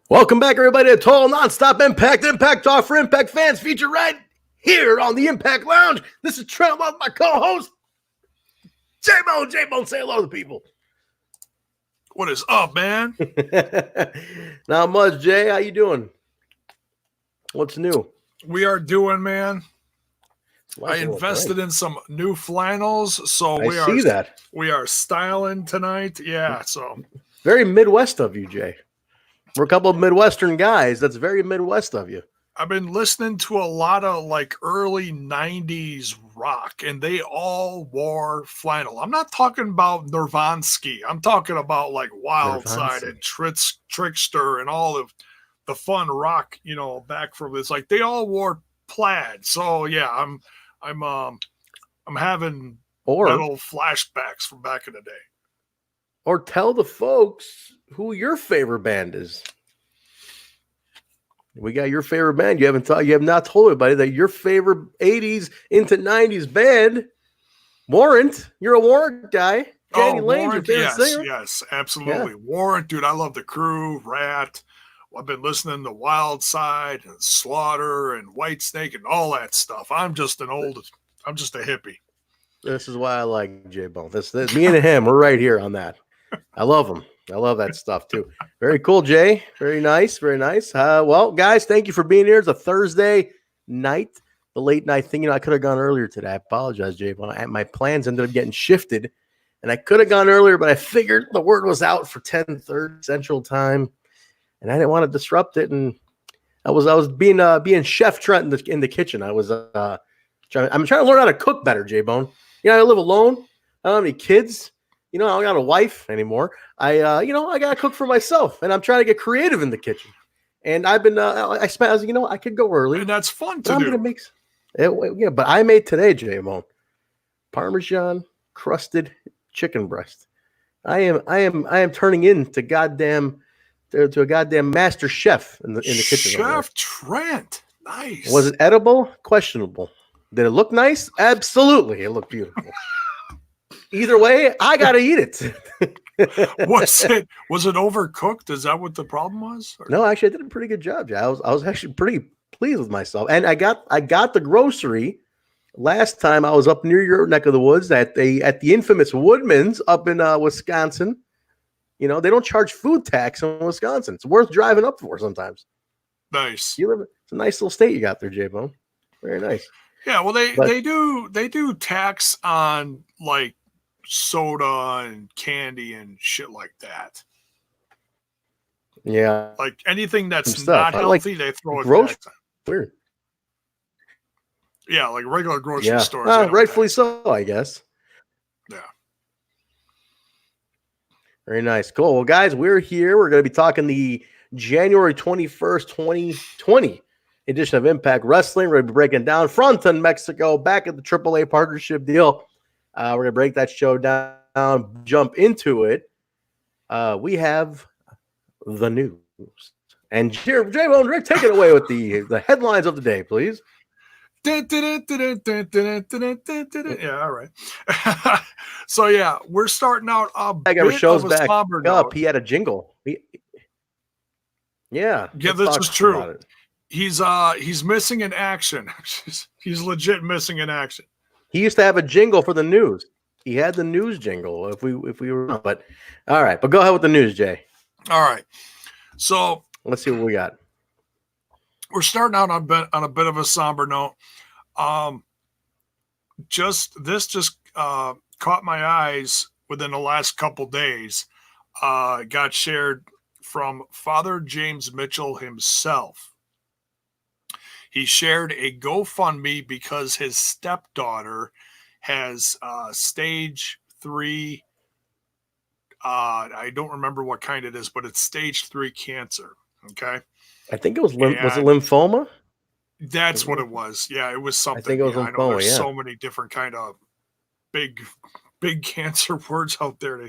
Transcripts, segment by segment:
Welcome back, everybody, to Total Nonstop Impact Talk for Impact fans, featured right here on the Impact Lounge. This is Trent with my co-host, Jaybone. Jaybone, say hello to the people. What is up, man? Not much, Jay. How you doing? What's new? We are doing, man. I invested in some new flannels, so we are styling tonight. Yeah, so very Midwest of you, Jay. We're a couple of Midwestern guys. That's very Midwest of you. I've been listening to a lot of like early 90s rock, and they all wore flannel. I'm not talking about Nirvansky. I'm talking about like Wildside and Trickster and all of the fun rock, back from this. Like they all wore plaid. So yeah, I'm having little flashbacks from back in the day. Or tell the folks who your favorite band is. We got your favorite band. You have not told everybody that your favorite 80s into 90s band, Warrant. You're a Warrant guy. Danny Lane's your favorite singer. Yes, absolutely. Yeah. Warrant, dude. I love the Crew, Rat. I've been listening to Wildside and Slaughter and Whitesnake and all that stuff. I'm just a hippie. This is why I like Jaybone. This me and him, we're right here on that. I love him. I love that stuff too. Very cool, Jay. Very nice. Very nice. Well, guys, thank you for being here. It's a Thursday night, the late night thing. I could have gone earlier today. I apologize, Jay. My plans ended up getting shifted, and I could have gone earlier, but I figured the word was out for 10:30 Central Time, and I didn't want to disrupt it. And I was being Chef Trent in the kitchen. I'm trying to learn how to cook better, Jaybone. I live alone. I don't have any kids. I don't got a wife anymore. I got to cook for myself, and I'm trying to get creative in the kitchen. And I've been, I could go early. And that's fun to do. Gonna make it, but I made today, J-Mo, Parmesan crusted chicken breast. I am turning into a goddamn master chef in the kitchen. Chef Trent, nice. Was it edible? Questionable. Did it look nice? Absolutely, it looked beautiful. Either way, I gotta eat it. Was it overcooked? Is that what the problem was? Or? No, actually, I did a pretty good job. I was actually pretty pleased with myself, and I got the grocery last time I was up near your neck of the woods at the infamous Woodman's up in Wisconsin. They don't charge food tax in Wisconsin. It's worth driving up for sometimes. Nice. It's a nice little state you got there, J-Bone. Very nice. Yeah, well, they do tax on like soda and candy and shit like that. Yeah, like anything that's not healthy, they throw it tax on. Weird. Yeah, like regular grocery stores. Rightfully so, I guess. Yeah. Very nice. Cool. Well, guys, we're here. We're going to be talking the January 21st, 2020 edition of Impact Wrestling. We're going to be breaking down Fronton, Mexico, back at the AAA partnership deal. We're going to break that show down, jump into it. We have the news. And J-Bone, Rick, take it away with the headlines of the day, please. Yeah, all right. So, yeah, we're starting out show's back up. He had a jingle. Yeah, this is true. He's missing in action. He's legit missing in action. He used to have a jingle for the news. He had the news jingle if we were, but all right. But go ahead with the news, Jay. All right. So let's see what we got. We're starting out on a bit of a somber note. Just caught my eyes within the last couple days. Got shared from Father James Mitchell himself. He shared a GoFundMe because his stepdaughter has stage 3. I don't remember what kind it is, but it's stage 3 cancer. Okay. I think it was was it lymphoma? That's what it was. Yeah, it was something. I think it was lymphoma. I know there's so many different kind of big cancer words out there.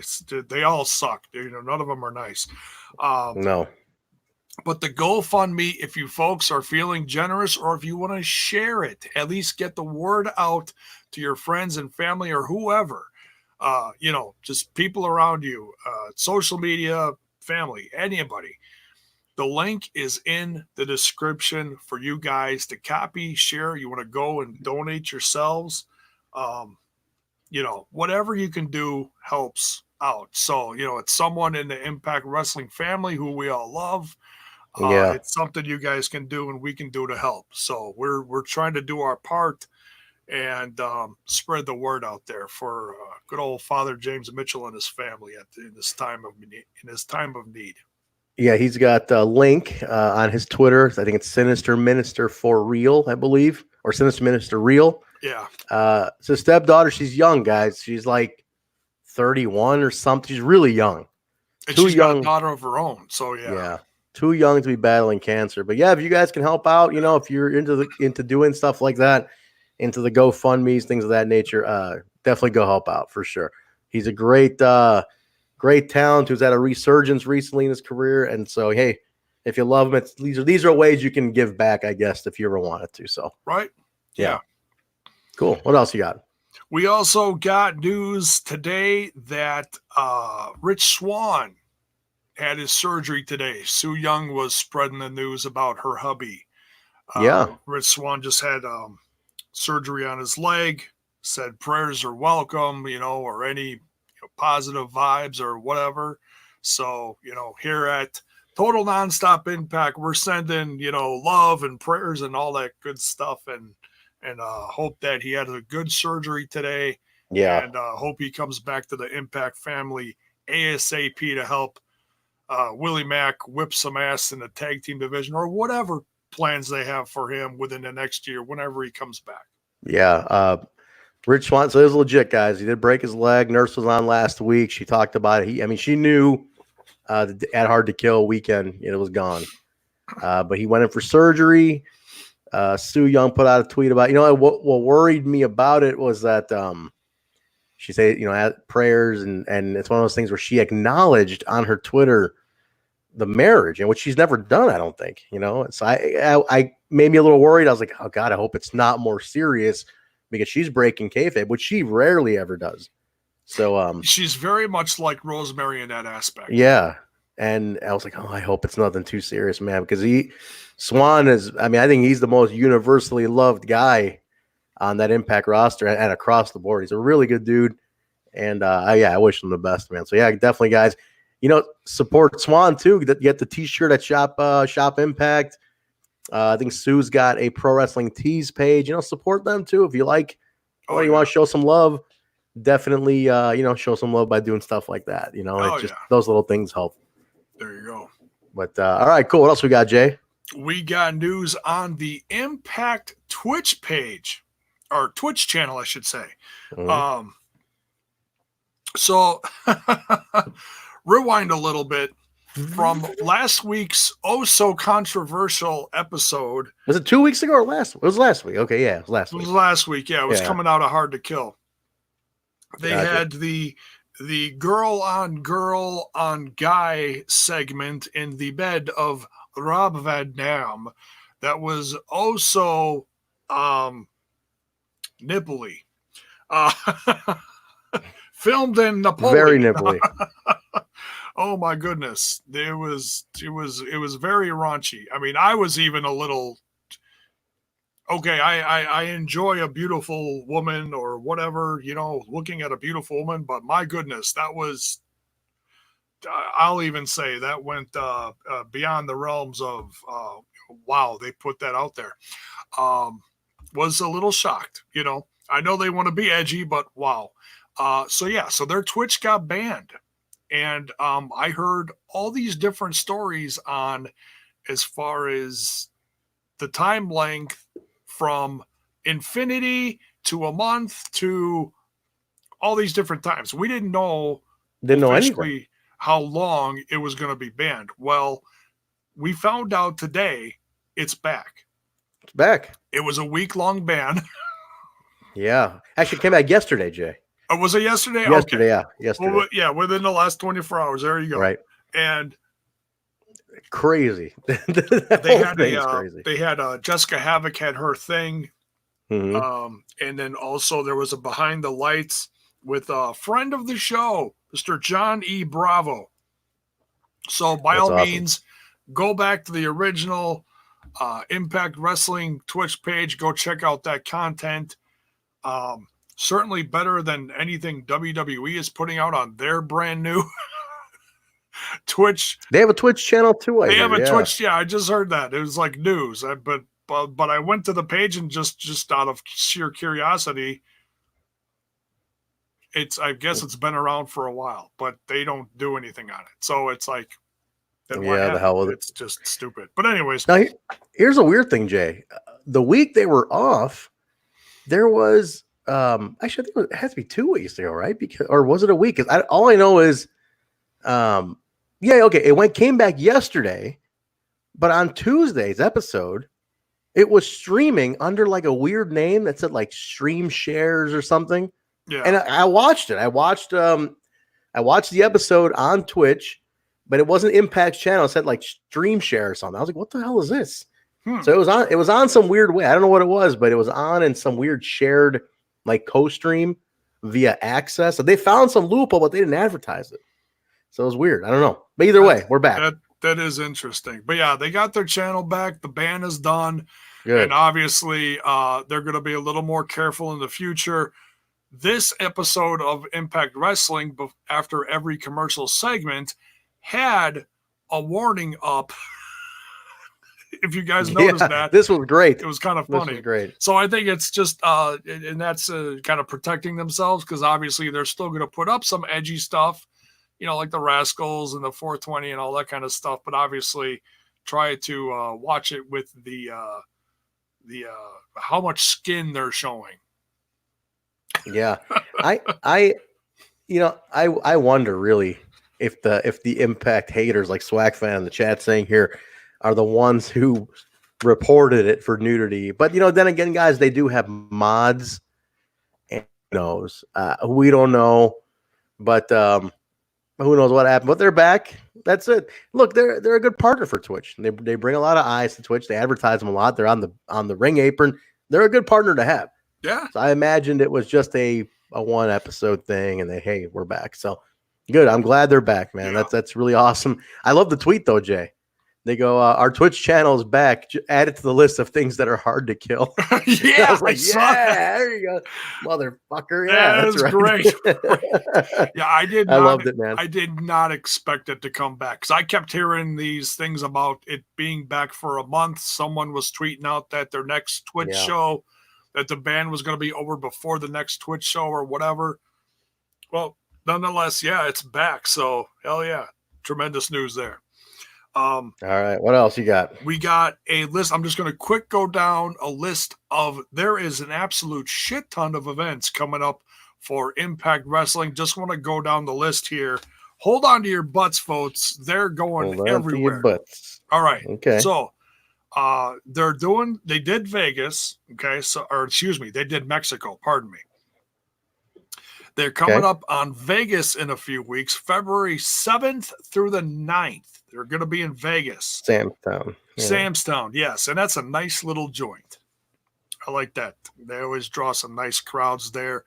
They all suck. None of them are nice. No. But the GoFundMe, if you folks are feeling generous or if you want to share it, at least get the word out to your friends and family or whoever, just people around you, social media, family, anybody. The link is in the description for you guys to copy, share. You want to go and donate yourselves. Whatever you can do helps out. So, it's someone in the Impact Wrestling family who we all love. It's something you guys can do and we can do to help. So we're trying to do our part and spread the word out there for good old Father James Mitchell and his family in this time of need. Yeah, he's got a link on his Twitter. I think it's Sinister Minister for Real, I believe, or Sinister Minister Real. Yeah. So stepdaughter, she's young, guys. She's like 31 or something. She's really young. And she's got a daughter of her own. So yeah, too young to be battling cancer. But yeah, if you guys can help out, if you're into doing stuff like that, into the GoFundMe's, things of that nature, definitely go help out for sure. He's a great talent who's had a resurgence recently in his career. And so, hey, if you love him, these are ways you can give back, I guess, if you ever wanted to. So, right. Yeah. Cool. What else you got? We also got news today that Rich Swann had his surgery today. Sue Young was spreading the news about her hubby. Rich Swann just had surgery on his leg, said prayers are welcome, or any positive vibes or whatever. So, here at Total Nonstop Impact, we're sending, love and prayers and all that good stuff and hope that he had a good surgery today. Yeah. And hope he comes back to the Impact family ASAP to help Willie Mack whip some ass in the tag team division or whatever plans they have for him within the next year, whenever he comes back. Yeah. Rich Swann, so it was legit, guys. He did break his leg. Nurse was on last week. She talked about it. She knew at Hard to Kill weekend it was gone. But he went in for surgery. Sue Young put out a tweet about, what worried me about it was that she said, prayers and it's one of those things where she acknowledged on her Twitter the marriage, and which she's never done, I don't think, So I made me a little worried. I was like, oh God, I hope it's not more serious because she's breaking kayfabe, which she rarely ever does. So she's very much like Rosemary in that aspect. Yeah. And I was like, oh, I hope it's nothing too serious, man, because Swann is, I think he's the most universally loved guy on that Impact roster and across the board. He's a really good dude. And I wish him the best, man. So yeah, definitely, guys, support Swann too. Get the t-shirt at Shop Impact. I think Sue's got a Pro Wrestling Tees page. Support them too if you like. You want to show some love. Definitely, show some love by doing stuff like that. Those little things help. There you go. But all right, cool. What else we got, Jay? We got news on the Impact Twitch page, or Twitch channel, I should say. Mm-hmm. So rewind a little bit from last week's so controversial episode. Was it 2 weeks ago or last? It was last week. Okay, yeah, it was last week. It was last week. Yeah, it was coming out of Hard to Kill. They had the girl on guy segment in the bed of Rob Van Dam that was also nipply. Filmed in Napoleon. Very nipply. Oh my goodness. It was very raunchy. I was even a little okay, I enjoy a beautiful woman or whatever, looking at a beautiful woman, but my goodness, that was, I'll even say that went beyond the realms of, wow, they put that out there. Was a little shocked, I know they want to be edgy, but wow. So their Twitch got banned. And I heard all these different stories on as far as the time length from infinity to a month to all these different times. We didn't know anything how long it was going to be banned. Well, we found out today it's back. It's back. It was a week-long ban. Yeah. Actually, it came back yesterday, Jay. Oh, was it yesterday? Yesterday, okay. Yeah. Yesterday. Well, yeah, within the last 24 hours. There you go. Right. And crazy. They had Jessicka Havok had her thing. Mm-hmm. And then also there was a behind the lights with a friend of the show, Mr. John E. Bravo. So by all means, go back to the original Impact Wrestling Twitch page. Go check out that content. Certainly better than anything WWE is putting out on their brand new Twitch. They have a Twitch channel too. They have a Twitch. Yeah, I just heard that. It was like news. But I went to the page and just out of sheer curiosity, I guess it's been around for a while, but they don't do anything on it. So it's like, yeah, the hell with it. It's just stupid. But anyways, now here's a weird thing, Jay. The week they were off, there was actually I think it has to be 2 weeks ago, right? Or was it a week? Because all I know is, it came back yesterday, but on Tuesday's episode, it was streaming under like a weird name that said like Stream Shares or something. Yeah, and I watched it. I watched the episode on Twitch, but it wasn't Impact's channel. It said like Stream Share or something. I was like, what the hell is this? So it was on some weird way. I don't know what it was, but it was on in some weird shared like co-stream via Access. So they found some loophole, but they didn't advertise it. So it was weird. I don't know. But either way, we're back. That is interesting. But yeah, they got their channel back. The ban is done. Good. And obviously they're going to be a little more careful in the future. This episode of Impact Wrestling, after every commercial segment, had a warning up. If you guys noticed that. This was great. It was kind of funny. This was great. So I think it's just, and that's kind of protecting themselves, because obviously they're still going to put up some edgy stuff, like the Rascals and the 420 and all that kind of stuff. But obviously try to watch it with the how much skin they're showing. Yeah. I wonder really if the Impact haters like Swag Fan in the chat saying here are the ones who reported it for nudity. But then again, guys, they do have mods and knows. We don't know, but who knows what happened. But they're back. That's it. Look, they're a good partner for Twitch. They bring a lot of eyes to Twitch. They advertise them a lot. They're on the ring apron. They're a good partner to have. Yeah. So I imagined it was just a one episode thing, and hey, we're back. So good. I'm glad they're back, man. Yeah. That's really awesome. I love the tweet though, Jay. They go, our Twitch channel is back. Add it to the list of things that are hard to kill. Yeah, I was like, there you go, motherfucker. Yeah, that's right. Great. Yeah, I loved it, man. I did not expect it to come back, because I kept hearing these things about it being back for a month. Someone was tweeting out that their next Twitch show, that the ban was going to be over before the next Twitch show or whatever. Well, nonetheless, yeah, it's back. So hell yeah, tremendous news there. All right, what else you got? We got a list. I'm just going to go down a list of, there is an absolute shit ton of events coming up for Impact Wrestling. Just want to go down the list here. Hold on to your butts, folks. They're going everywhere. All right. Okay. So they did Vegas. Okay. They did Mexico. Pardon me. They're coming up on Vegas in a few weeks, February 7th through the 9th. They're going to be in Vegas. Samstown. Yeah. Samstown, yes. And that's a nice little joint. I like that. They always draw some nice crowds there.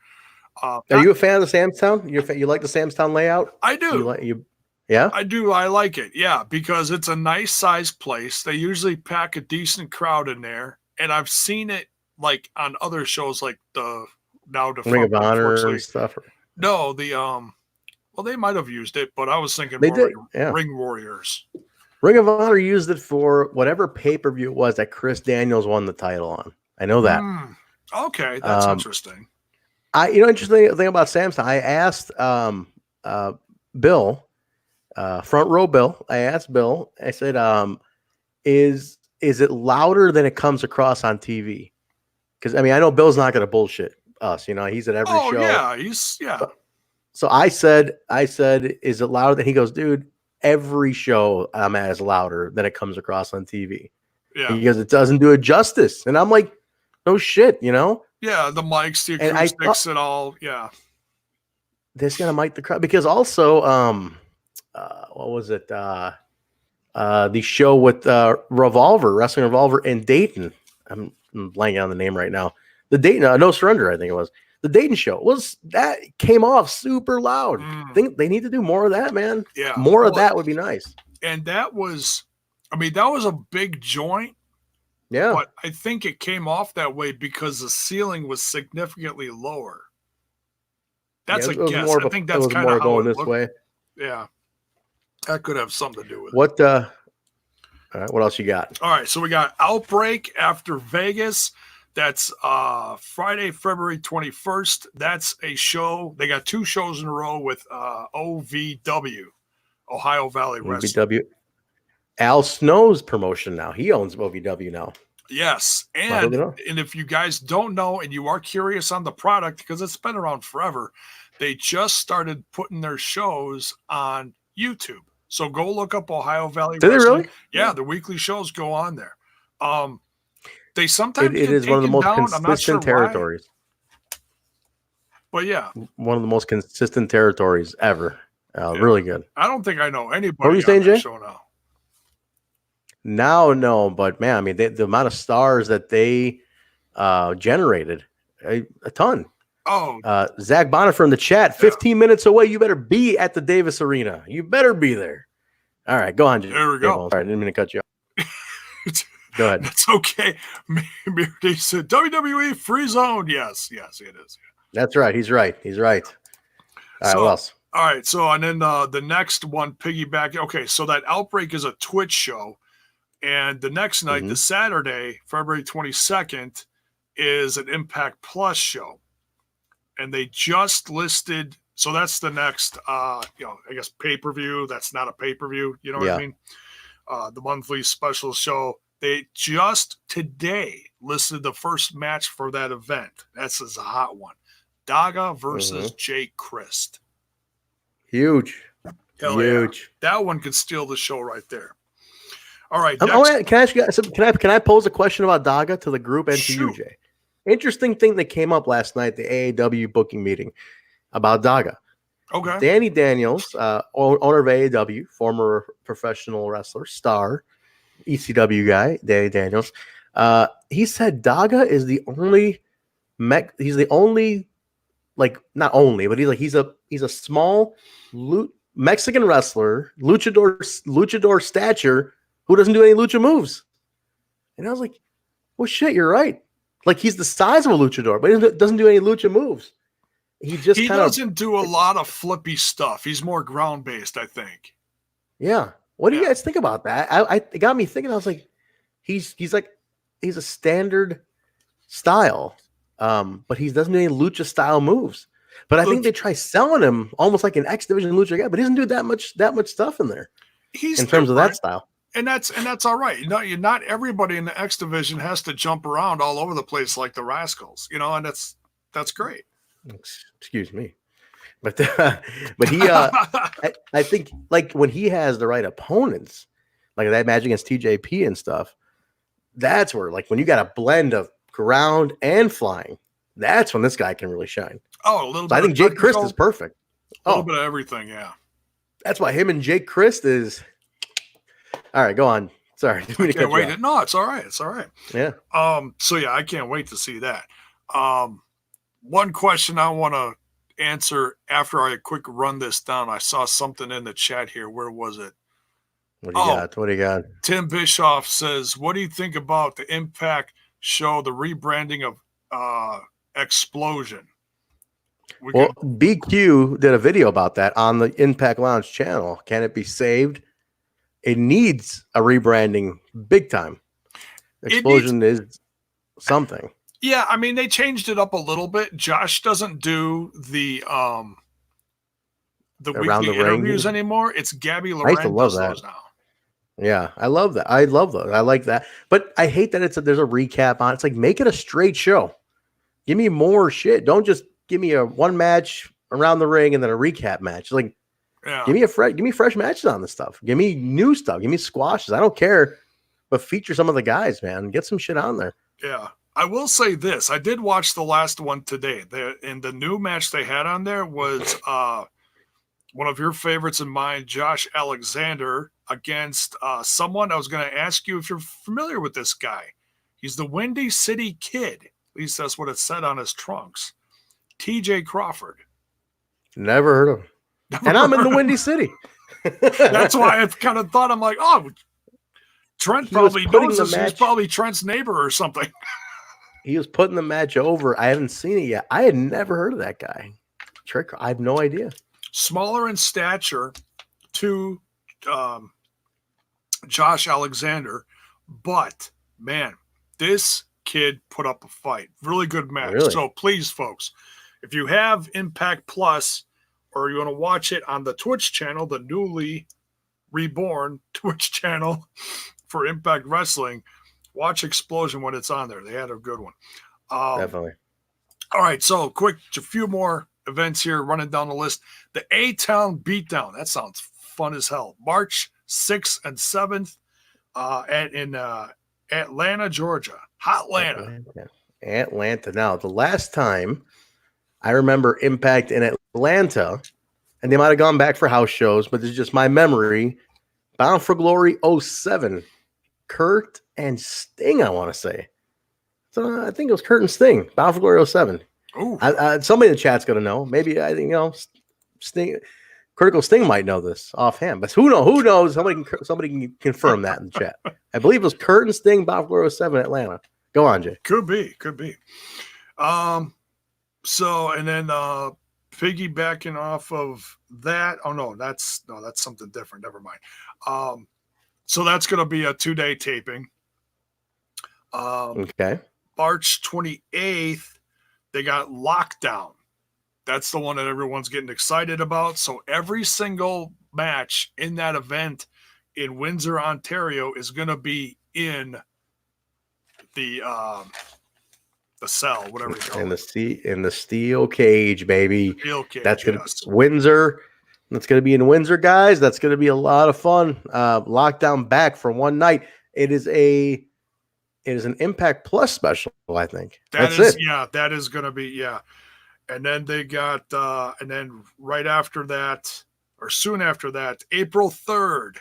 Are you a fan of the Samstown? You like the Samstown layout? I do. Yeah? I do. I like it. Yeah, because it's a nice sized place. They usually pack a decent crowd in there. And I've seen it like on other shows like the Ring of Honor and stuff. No, they might have used it, but I was thinking Ring Warriors. Ring of Honor used it for whatever pay-per-view it was that Chris Daniels won the title on. I know that. Okay, that's interesting. Interesting thing about Samstown, I asked Bill, front row Bill. I asked Bill. I said, "Is it louder than it comes across on TV?" Because I know Bill's not going to bullshit us. He's at every show. Yeah, So I said, "Is it louder?" And he goes, "Dude, every show I'm at is louder than it comes across on TV." Yeah, because it doesn't do it justice. And I'm like, "No shit," Yeah, the mics, the acoustics, and all. Yeah, this gonna mic the crowd because also, what was it? The show with Wrestling Revolver in Dayton. I'm blanking on the name right now. The Dayton, No Surrender, I think it was. The Dayton show that came off super loud. I think they need to do more of that, man. Yeah, more of that would be nice. And that was I mean, that was a big joint. Yeah. But I think it came off that way because the ceiling was significantly lower. That's a guess. I think that's kind of how going it this looked. way. Yeah. That could have something to do with it. All right, what else you got? All right, so we got Outbreak after Vegas. That's Friday, February 21st. That's a show. They got 2 shows in a row with OVW, Ohio Valley Wrestling. OVW. Al Snow's promotion now. He owns OVW now. Yes. And if you guys don't know and you are curious on the product, because it's been around forever, they just started putting their shows on YouTube. So go look up Ohio Valley Wrestling. Did they really? Yeah, the weekly shows go on there. They sometimes it is one of the most consistent territories. But yeah, one of the most consistent territories ever. Really good. I don't think I know anybody. What were you saying, Jay? Show now. Now, no, but man, I mean, the amount of stars that they generated, a ton. Oh, Zach Bonifer in the chat, 15 minutes away. You better be at the Davis Arena. You better be there. All right, go on, Jay. There we go. All right, didn't mean to cut you off. Go ahead. That's okay. Maybe they said WWE free zone. Yes, it is. That's right. He's right. All right, what else? All right, so and then the next one, piggyback. Okay, so that Outbreak is a Twitch show. And the next night, the Saturday, February 22nd, is an Impact Plus show. And they just listed, so that's the next, I guess pay-per-view. That's not a pay-per-view. You know what I mean? The monthly special show. They just today listed the first match for that event. That's a hot one. Daga versus Jake Crist. Huge. Hell huge. Yeah. That one could steal the show right there. All right. Can I ask you? Can I pose a question about Daga to the group and to you, Jay? Interesting thing that came up last night, the AAW booking meeting about Daga. Okay. Danny Daniels, owner of AAW, former professional wrestler, star, ECW guy, Danny Daniels. He said Daga is the only he's the only, like, not only, but he's a small Mexican wrestler, luchador stature, who doesn't do any lucha moves. And I was like, well, shit, you're right. Like, he's the size of a luchador, but he doesn't do any lucha moves. He doesn't do a lot of flippy stuff. He's more ground based, I think. Yeah. What do you guys think about that? It got me thinking. I was like, he's a standard style, but he doesn't do any lucha style moves. But I think they try selling him almost like an X Division lucha guy, but he doesn't do that much stuff in there. In terms of that style. And that's all right. No, not everybody in the X Division has to jump around all over the place like the Rascals, and that's great. Excuse me, but he, I think, like, when he has the right opponents, like that match against TJP and stuff, that's where, like, when you got a blend of ground and flying, that's when this guy can really shine. Oh, a little bit. I think Jake Crist is perfect. A little bit of everything, yeah. That's why him and Jake Crist is. All right, go on. Sorry. No, it's all right. It's all right. Yeah. So yeah, I can't wait to see that. One question I want to answer after I quick run this down. I saw something in the chat here. Where was it? What do you got? Tim Bischoff says, what do you think about the Impact show, the rebranding of Explosion? BQ did a video about that on the Impact Lounge channel. Can it be saved? It needs a rebranding big time. Explosion is something. Yeah, I mean, they changed it up a little bit. Josh doesn't do the weekly interviews anymore. It's Gabby Loren. I used to love that now. Yeah, I love that. I love those. I like that. But I hate that there's a recap on it. It's like, make it a straight show. Give me more shit. Don't just give me a one match around the ring and then a recap match. Like, give me fresh matches on this stuff. Give me new stuff. Give me squashes. I don't care, but feature some of the guys, man. Get some shit on there. Yeah. I will say this. I did watch the last one today. And the new match they had on there was one of your favorites and mine, Josh Alexander, against someone. I was going to ask you if you're familiar with this guy. He's the Windy City Kid. At least that's what it said on his trunks. TJ Crawford. Never heard of him. And I'm in the Windy City. That's why I kind of thought, I'm like, oh, Trent probably knows this. He's probably Trent's neighbor or something. He was putting the match over. I haven't seen it yet. I had never heard of that guy. Trick. I have no idea. Smaller in stature to Josh Alexander, but man, this kid put up a fight. Really good match. Really? So please, folks, if you have Impact Plus or you want to watch it on the Twitch channel, the newly reborn Twitch channel for Impact Wrestling, watch Explosion when it's on there. They had a good one. Definitely. All right, so quick, a few more events here running down the list. The A-Town Beatdown. That sounds fun as hell. March 6th and 7th in Atlanta, Georgia. Hotlanta. Atlanta. Now, the last time I remember Impact in Atlanta, and they might have gone back for house shows, but this is just my memory. Bound for Glory 07. Kurt and Sting, I want to say. So I think it was Kurt and Sting. Bound for Glory 07. Somebody in the chat's going to know. Maybe, Sting, Critical Sting might know this offhand, but who knows? Somebody can confirm that in the chat. I believe it was Kurt and Sting, Bound for Glory 07, Atlanta. Go on, Jay. Could be. So, and then piggybacking off of that, that's something different. Never mind. So that's going to be a 2-day taping. Okay. March 28th, they got Lockdown. That's the one that everyone's getting excited about. So every single match in that event in Windsor, Ontario is going to be in the cell, whatever you call it. In the steel cage, baby. Steel cage, that's going to Windsor. That's going to be in Windsor, guys. That's going to be a lot of fun. Lockdown back for one night. It is an Impact Plus special, I think. That is going to be, And then they got, and then right after that, or soon after that, April 3rd,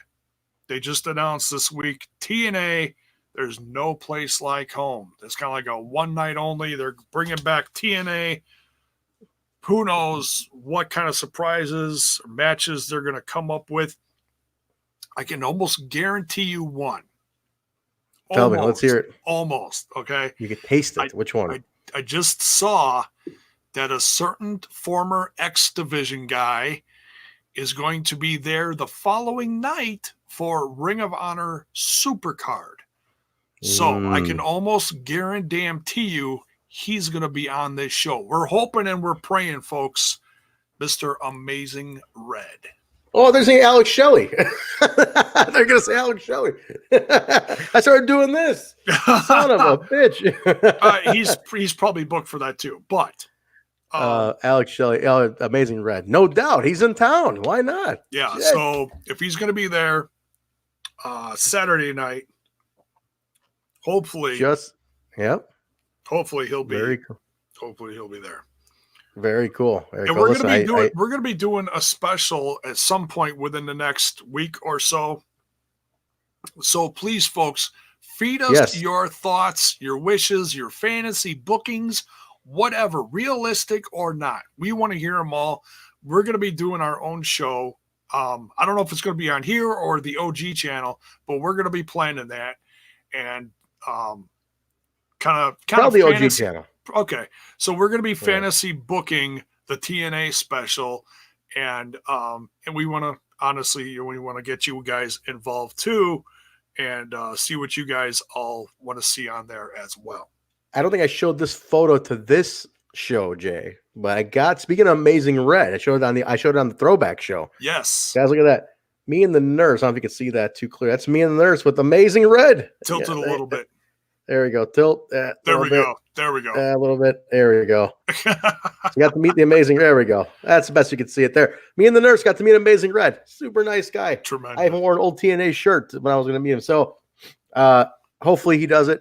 they just announced this week, TNA, There's No Place Like Home. It's kind of like a one night only. They're bringing back TNA. Who knows what kind of surprises or matches they're going to come up with. I can almost guarantee you one. Tell me, let's hear it. Almost, okay? You can taste it. Which one? I just saw that a certain former X Division guy is going to be there the following night for Ring of Honor Supercard. So I can almost guarantee you he's going to be on this show. We're hoping and we're praying, folks. Mr. Amazing Red. Oh, they're saying Alex Shelley. They're going to say Alex Shelley. I started doing this. Son of a bitch. He's probably booked for that too. But Alex Shelley, Amazing Red. No doubt. He's in town. Why not? Yeah. Shit. So if he's going to be there Saturday night, hopefully. Hopefully he'll be. Very cool. Hopefully he'll be there. Very cool. We're going to be doing a special at some point within the next week or so. So please, folks, feed us your thoughts, your wishes, your fantasy bookings, whatever, realistic or not. We want to hear them all. We're going to be doing our own show. I don't know if it's going to be on here or the OG channel, but we're going to be planning that and kind of the OG channel. Okay, so we're going to be fantasy booking the TNA special, and we want to honestly, we want to get you guys involved too, and see what you guys all want to see on there as well. I don't think I showed this photo to this show, Jay, but speaking of Amazing Red, I showed it on the throwback show. Yes, guys, look at that. Me and the nurse. I don't know if you can see that too clear. That's me and the nurse with Amazing Red. Tilted a little bit. There we go. Tilt. There we go. A little bit. There we go. You got to meet the Amazing. There we go. That's the best you can see it there. Me and the nurse got to meet Amazing Red. Super nice guy. Tremendous. I even wore an old TNA shirt when I was going to meet him. So hopefully he does it.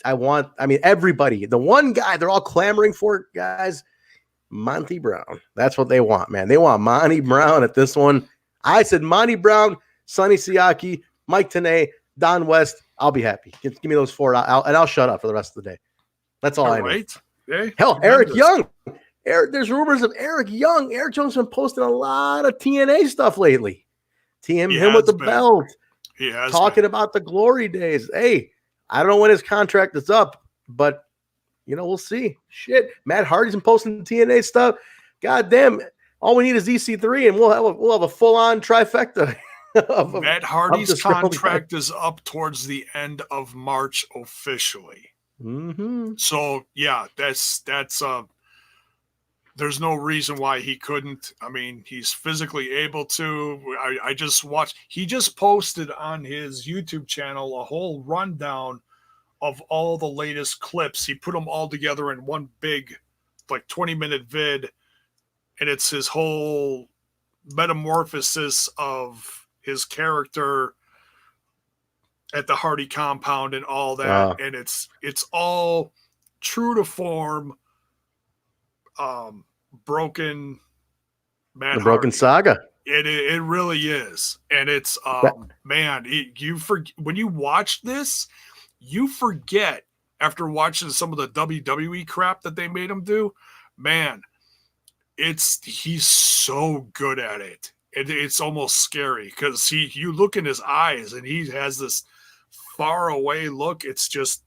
Everybody. The one guy they're all clamoring for, guys, Monty Brown. That's what they want, man. They want Monty Brown at this one. I said Monty Brown, Sonny Siaki, Mike Tenay, Don West. I'll be happy. Give me those four, and I'll shut up for the rest of the day. That's all I need. Hey, hell, Eric Young. There's rumors of Eric Young. Eric Young's been posting a lot of TNA stuff lately. Him with the belt. He has talking about the glory days. Hey, I don't know when his contract is up, but we'll see. Shit, Matt Hardy's been posting TNA stuff. God damn, all we need is EC3, and we'll have a full on trifecta. Matt Hardy's contract is up towards the end of March officially. Mm-hmm. So yeah, that's there's no reason why he couldn't. I mean, he's physically able to. I just watched. He just posted on his YouTube channel a whole rundown of all the latest clips. He put them all together in one big, like 20-minute vid, and it's his whole metamorphosis of his character at the Hardy compound and all that. And it's all true to form. Broken Matt the Broken Hardy. Saga. It really is. And it's man, when you watch this, you forget after watching some of the WWE crap that they made him do. Man, he's so good at it. It's almost scary because you look in his eyes and he has this far away look. It's just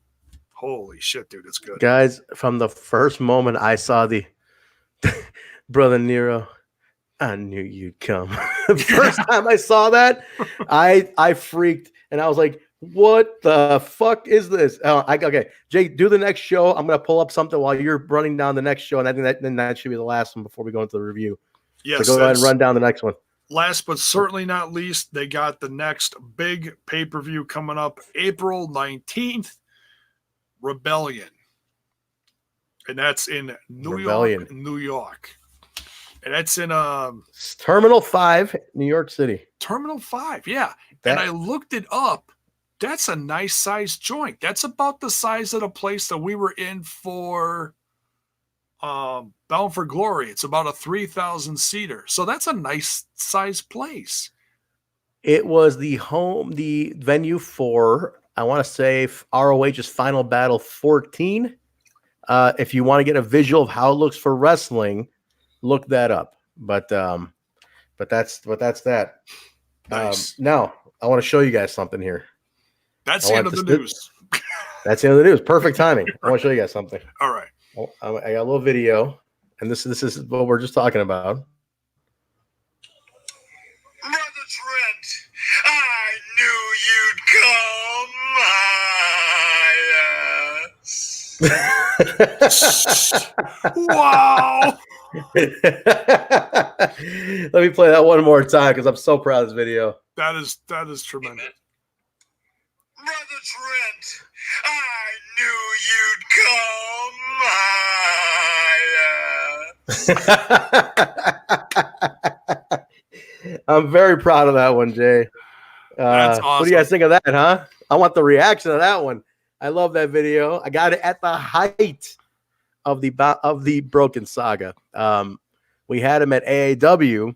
holy shit, dude. It's good. Guys, from the first moment I saw the Brother Nero, I knew you'd come. The first time I saw that, I freaked and I was like, what the fuck is this? Okay, Jake, do the next show. I'm going to pull up something while you're running down the next show, and I think that should be the last one before we go into the review. Yes, so go ahead and run down the next one. Last but certainly not least, they got the next big pay-per-view coming up April 19th, Rebellion. And that's in New York. And that's in Terminal 5, New York City. Terminal 5, yeah. And I looked it up. That's a nice sized joint. That's about the size of the place that we were in for Bound for Glory. It's about a 3,000 seater. So that's a nice sized place. It was the venue for, I want to say, ROH's Final Battle 14. If you want to get a visual of how it looks for wrestling, look that up. But that's that. Nice. Now I want to show you guys something here. That's the end of the news. That's the end of the news. Perfect timing. I want to show you guys something. All right. I got a little video, and this is what we're just talking about. Brother Trent, I knew you'd come. Wow. Let me play that one more time because I'm so proud of this video. That is tremendous. Brother Trent, I knew you'd come. I'm very proud of that one, Jay. That's awesome. What do you guys think of that, huh? I want the reaction to that one. I love that video. I got it at the height of the Broken Saga. We had him at AAW,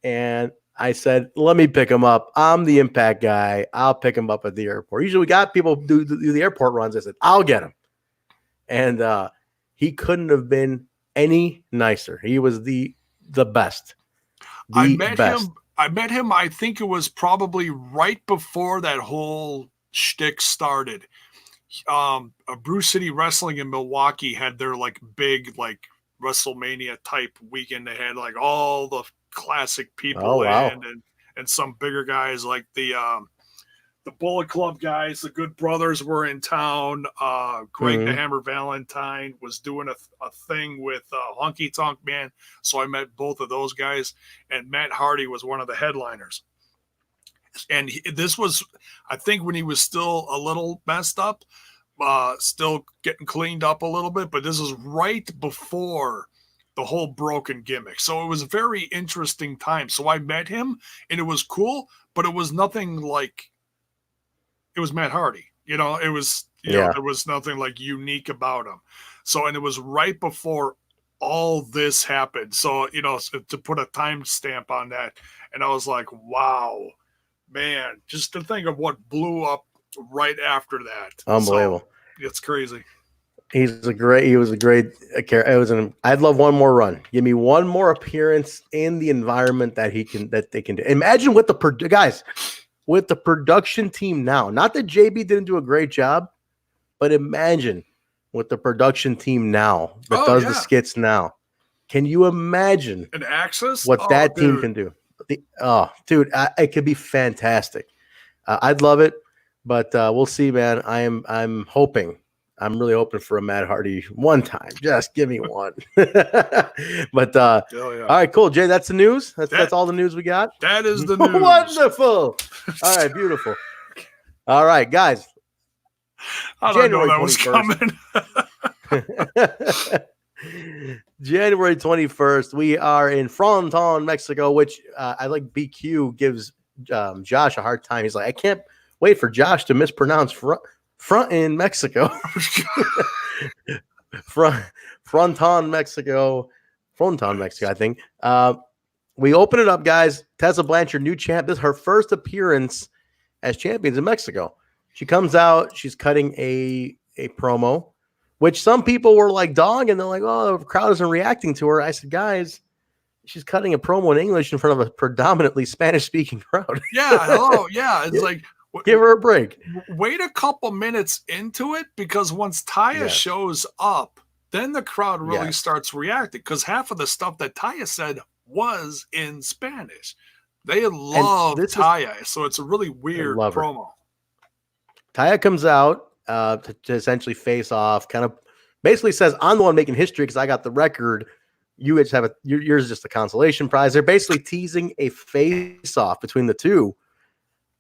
and I said, let me pick him up. I'm the Impact guy. I'll pick him up at the airport. Usually we got people do the airport runs. I said, I'll get him. And he couldn't have been any nicer. He was the best. I met him, I think it was probably right before that whole shtick started. Brew City Wrestling in Milwaukee had their big WrestleMania type weekend. They had all the classic people and some bigger guys like the Bullet Club guys. The Good Brothers were in town. Greg the Hammer Valentine was doing a thing with Honky Tonk Man. So I met both of those guys, and Matt Hardy was one of the headliners. And this was, I think, when he was still a little messed up, still getting cleaned up a little bit. But this is right before the whole broken gimmick. So it was a very interesting time. So I met him, and it was cool, but it was nothing like, it was Matt Hardy. It was, there was nothing unique about him. So, and it was right before all this happened. So, to put a timestamp on that. And I was like, wow. Man, just to think of what blew up right after that. Unbelievable. So, it's crazy. He was a great character. I'd love one more run. Give me one more appearance in the environment that they can do. Imagine what guys, with the production team now. Not that JB didn't do a great job, but imagine with the production team now that does the skits now. Can you imagine an Axis? What that team can do? It could be fantastic. I'd love it, but we'll see, man. I'm hoping. I'm really hoping for a Matt Hardy one time. Just give me one. But all right, cool, Jay. That's the news. That's all the news we got. That is the news. Wonderful. All right, beautiful. All right, guys. I don't know that was coming. January 21st, we are in Fronton, Mexico, which I like. BQ gives Josh a hard time. He's like, I can't wait for Josh to mispronounce Fronton, Mexico. Fronton, Mexico, I think. We open it up, guys. Tessa Blanchard, new champ. This is her first appearance as champions in Mexico. She comes out. She's cutting a promo, which some people were like dog, and they're like, oh, the crowd isn't reacting to her. I said, guys, she's cutting a promo in English in front of a predominantly Spanish-speaking crowd. Yeah, hello. Yeah, it's like, give her a break. Wait a couple minutes into it, because once Taya shows up, then the crowd really starts reacting, because half of the stuff that Taya said was in Spanish. They love Taya, so it's a really weird promo. Taya comes out to essentially face off, kind of basically says, I'm the one making history because I got the record. You guys have yours is just a consolation prize. They're basically teasing a face off between the two.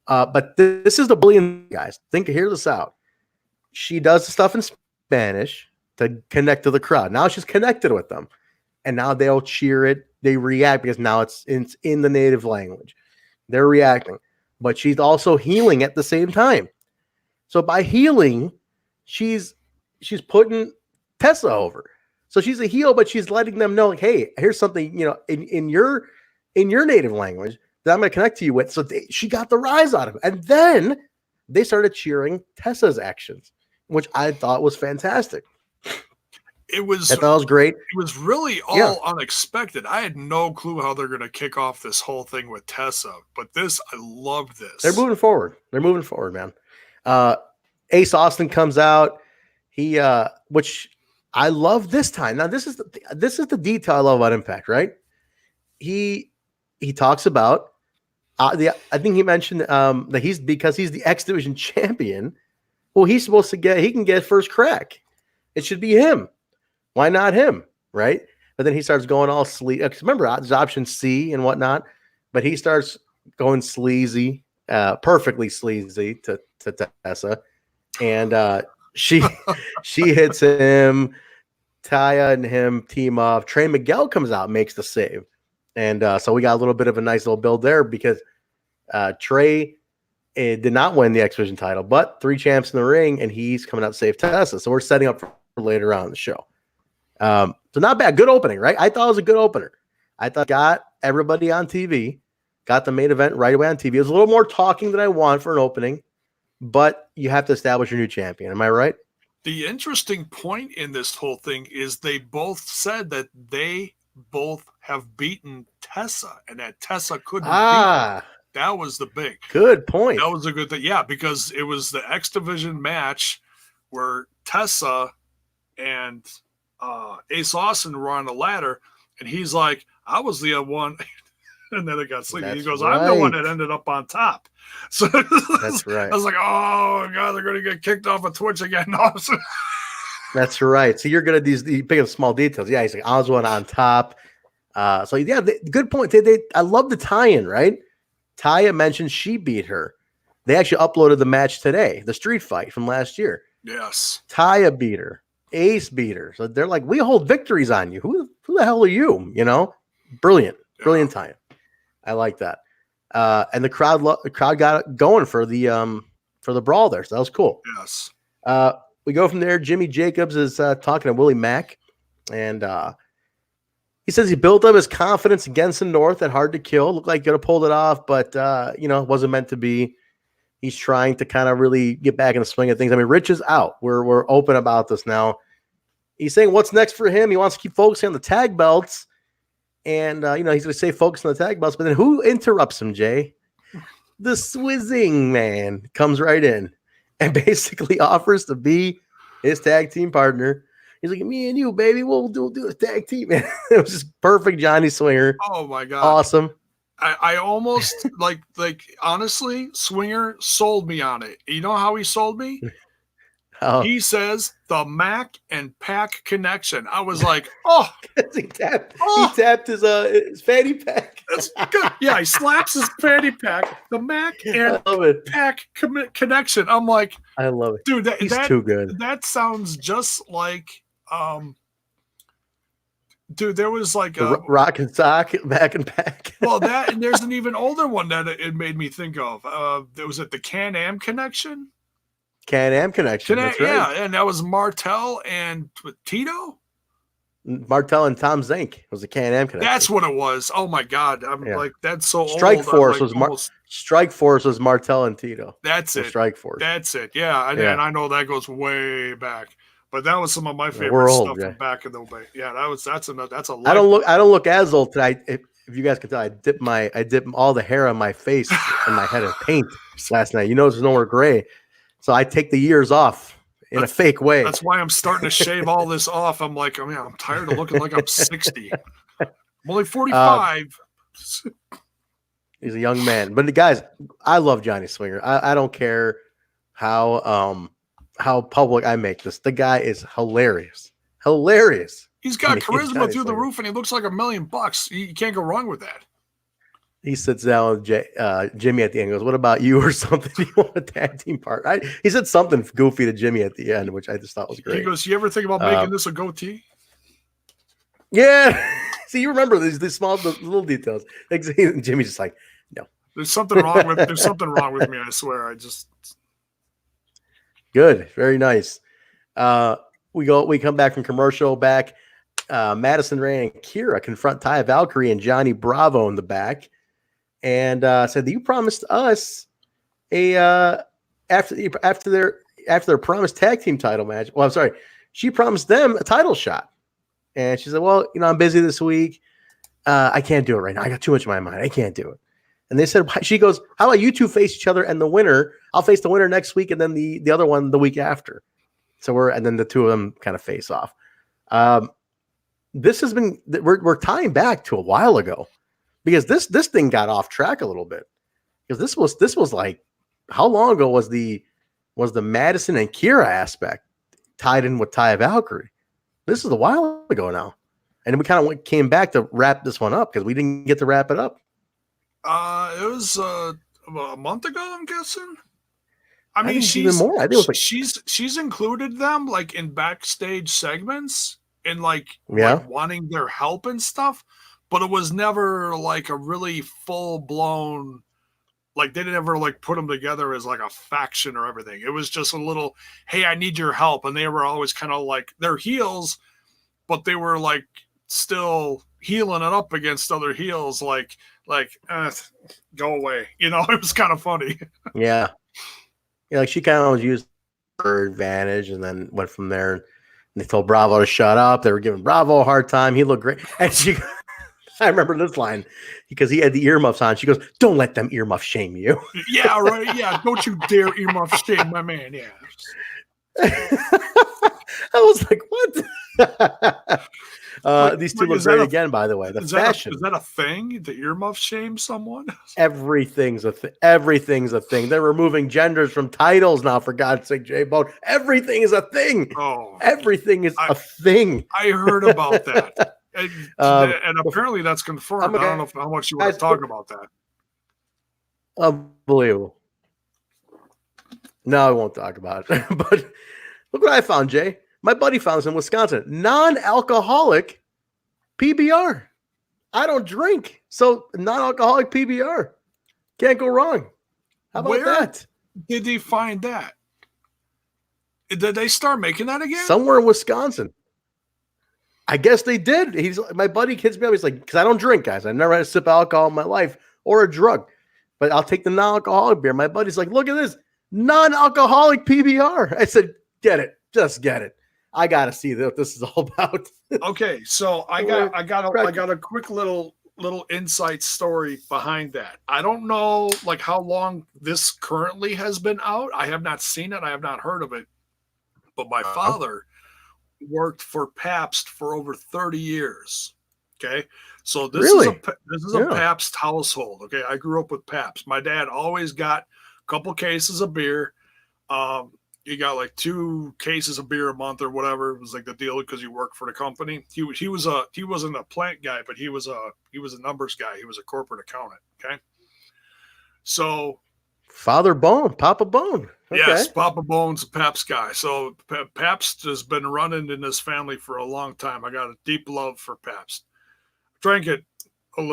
But this is the bullying, guys. Hear this out. She does the stuff in Spanish to connect to the crowd. Now she's connected with them, and now they'll cheer it. They react because now it's in the native language. They're reacting, but she's also healing at the same time. So by healing, she's putting Tessa over. So she's a heel, but she's letting them know, like, hey, here's something, in your native language that I'm going to connect to you with. So she got the rise out of it. And then they started cheering Tessa's actions, which I thought was fantastic. I thought it was great. It was really all unexpected. I had no clue how they're going to kick off this whole thing with Tessa, but I love this. They're moving forward, man. Ace Austin comes out. He, which I love this time. Now this is the detail I love about Impact, right? He talks about I think he mentioned that because he's the X Division champion. Well, he can get first crack. It should be him. Why not him, right? But then he starts going all sleazy. Remember, there's option C and whatnot. But he starts going sleazy, perfectly sleazy to Tessa, and she hits him. Taya and him team up. Trey Miguel comes out, makes the save, and so we got a little bit of a nice little build there because Trey did not win the X Division title, but 3 champs in the ring, and he's coming out to save Tessa. So we're setting up for later on in the show. So not bad. Good opening, right? I thought it was a good opener. I thought got everybody on TV, got the main event right away on TV. It was a little more talking than I want for an opening, but you have to establish your new champion. Am I right? The interesting point in this whole thing is they both said that they both have beaten Tessa and that Tessa couldn't beat them. That was the big. Good point. That was a good thing. Yeah, because it was the X Division match where Tessa and Ace Austin were on the ladder, and he's like, I was the one. And then it got sleepy. He goes, I'm the one that ended up on top. So that's right. I was like, oh, God, they're going to get kicked off of Twitch again. That's right. So you're good at these big and small details. Yeah, he's like, I was one on top. So, yeah, good point. I love the tie-in, right? Taya mentioned she beat her. They actually uploaded the match today, the street fight from last year. Yes. Taya beat her. Ace beat her. So they're like, we hold victories on you. Who the hell are you? Brilliant. Brilliant Taya. I like that. And the crowd got it going for the brawl there. So that was cool. Yes. We go from there. Jimmy Jacobs is talking to Willie Mack, and he says he built up his confidence against the North at Hard to Kill. Looked like he could have pulled it off, but it wasn't meant to be. He's trying to kind of really get back in the swing of things. I mean, Rich is out. We're open about this now. He's saying what's next for him. He wants to keep focusing on the tag belts. And, he's going to say focus on the tag belts. But then who interrupts him, Jay? the Swizzing man comes right in and basically offers to be his tag team partner. He's like, me and you, baby, we'll do a tag team, man. It was just perfect Johnny Swinger. Oh my God. Awesome. I almost like honestly, Swinger sold me on it. You know how he sold me? Oh. He says the Mack and Pack connection. I was like, oh, he tapped his fanny pack. That's good. Yeah, he slaps his fanny pack. The Mack and Pack connection. I'm like, I love it, dude. He's too good. That sounds just like, dude. There was like a rock and sock, Mack and Pack. Well, that and there's an even older one that it made me think of. There was the Can-Am connection. Can-Am connection. That's right. Yeah, and that was Martel and Tito. Martel and Tom Zink was a Can-Am connection. That's what it was. Oh my God, I'm like, that's so Strike old. Force like was Strike Force was Martel and Tito. That's it. Strike Force. That's it. Yeah, and I know that goes way back, but that was some of my favorite stuff from back in the day. Yeah, that's a. I don't look as old today. If you guys can tell, I dipped all the hair on my face and my head in paint last night. You know, there's no more gray. So I take the years off in a fake way. That's why I'm starting to shave all this off. I'm like, I'm tired of looking like I'm 60. I'm only 45. He's a young man. But the guys, I love Johnny Swinger. I don't care how public I make this. The guy is hilarious. Hilarious. He's got charisma through the roof, and he looks like $1 million. You can't go wrong with that. He sits down with Jimmy at the end and goes, what about you or something? Do you want a tag team partner? He said something goofy to Jimmy at the end, which I just thought was great. He goes, you ever think about making this a goatee? Yeah. See, you remember these small little details. Like, Jimmy's just like, no. There's something wrong with me, I swear. I just good. Very nice. We come back from commercial back. Madison, Ray, and Kiera confront Taya, Valkyrie, and Johnny Bravo in the back. And said that you promised us after their promised tag team title match. Well, I'm sorry, she promised them a title shot, and she said, "Well, I'm busy this week. I can't do it right now. I got too much in my mind. I can't do it." And they said, she goes, "How about you two face each other, and the winner? I'll face the winner next week, and then the other one the week after." So and then the two of them kind of face off. This has been we're tying back to a while ago. Because this thing got off track a little bit. Because this was like, how long ago was the Madison and Kiera aspect tied in with Taya Valkyrie? This is a while ago now, and we kind of came back to wrap this one up because we didn't get to wrap it up. It was about a month ago, I'm guessing. I mean, she's even more. I think it was like she's included them like in backstage segments and like wanting their help and stuff. But it was never like a really full blown, like they didn't ever like put them together as like a faction or everything. It was just a little, hey, I need your help. And they were always kind of like they're heels, but they were like still healing it up against other heels. Like go away. It was kind of funny. Yeah. Like she kind of was used her advantage and then went from there. And they told Bravo to shut up. They were giving Bravo a hard time. He looked great. And I remember this line because he had the earmuffs on. She goes, "Don't let them earmuffs shame you." Yeah, right. Yeah, don't you dare earmuffs shame my man. Yeah. I was like, what? These two look great again, by the way. Fashion. Is that a thing? The earmuff shame someone? Everything's a thing. Everything's a thing. They're removing genders from titles now, for God's sake, Jaybone. Everything is a thing. Oh, everything is a thing. I heard about that. And apparently that's confirmed. I don't know how much you want to talk about that. Unbelievable. No, I won't talk about it. But look what I found, Jay. My buddy found this in Wisconsin. Non-alcoholic PBR. I don't drink. So non-alcoholic PBR. Can't go wrong. How about that? Did they find that? Did they start making that again? Somewhere in Wisconsin. I guess they did. My buddy hits me up. He's like, because I don't drink, guys. I've never had a sip of alcohol in my life or a drug. But I'll take the non-alcoholic beer. My buddy's like, look at this. Non-alcoholic PBR. I said, get it. Just get it. I gotta see what this is all about. Okay, so I got a quick little little insight story behind that. I don't know like how long this currently has been out. I have not seen it. I have not heard of it. But my father worked for Pabst for over 30 years. Okay. So this is a Pabst household. Okay. I grew up with Pabst. My dad always got a couple cases of beer. You got like 2 cases of beer a month or whatever. It was like the deal because you worked for the company. He wasn't a plant guy, but he was a numbers guy. He was a corporate accountant. Okay. So Father Bone, Papa Bone. Okay. Yes, Papa Bone's a Pabst guy. So Pabst has been running in this family for a long time. I got a deep love for Pabst. Drank it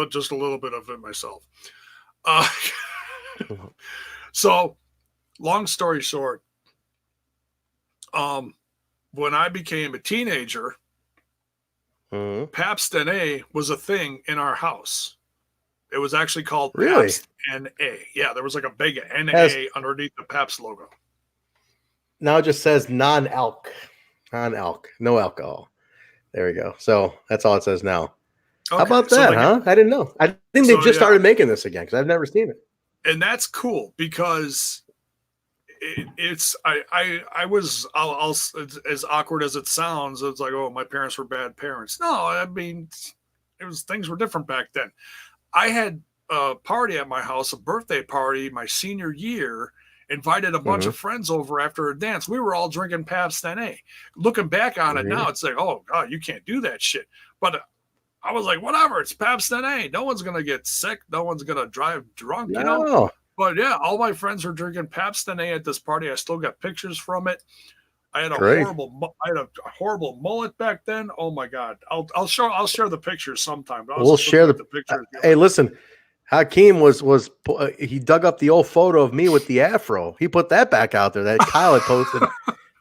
just a little bit of it myself. So long story short, when I became a teenager, Pabst NA was a thing in our house. It was actually called Pabst NA. Yeah, there was like a big NA underneath the Pabst logo. Now it just says non-alc, no alcohol. There we go. So that's all it says now. Okay. How about that, huh? I didn't know. I think they just started making this again because I've never seen it. And that's cool because I was as awkward as it sounds. It's like, oh, my parents were bad parents. No, I mean, things were different back then. I had a party at my house, a birthday party, my senior year, invited a bunch of friends over after a dance. We were all drinking Pabst NA. Looking back on it now, it's like, oh, God, you can't do that shit. But I was like, whatever, it's Pabst NA. No one's going to get sick. No one's going to drive drunk, you know? But yeah, all my friends were drinking Pabst NA at this party. I still got pictures from it. I had a horrible mullet back then. Oh my God. I'll share the pictures sometime. We'll share the pictures. Hey, listen, Hakeem he dug up the old photo of me with the afro. He put that back out there that Kyle had posted.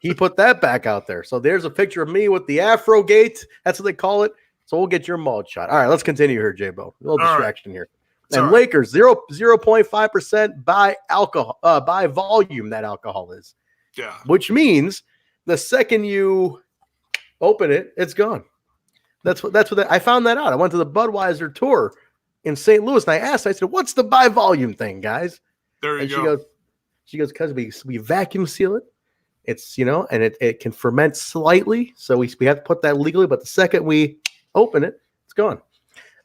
He put that back out there. So there's a picture of me with the afro gate. That's what they call it. So we'll get your mullet shot. All right, let's continue here, Jaybo. A little distraction here. And Lakers 0.5% by alcohol, by volume. That alcohol is, which means the second you open it, it's gone. That's what I found that out. I went to the Budweiser tour in St. Louis, and I asked. I said, "What's the by volume thing, guys?" There you go. She goes, because we vacuum seal it. It's and it can ferment slightly, so we have to put that legally. But the second we open it, it's gone.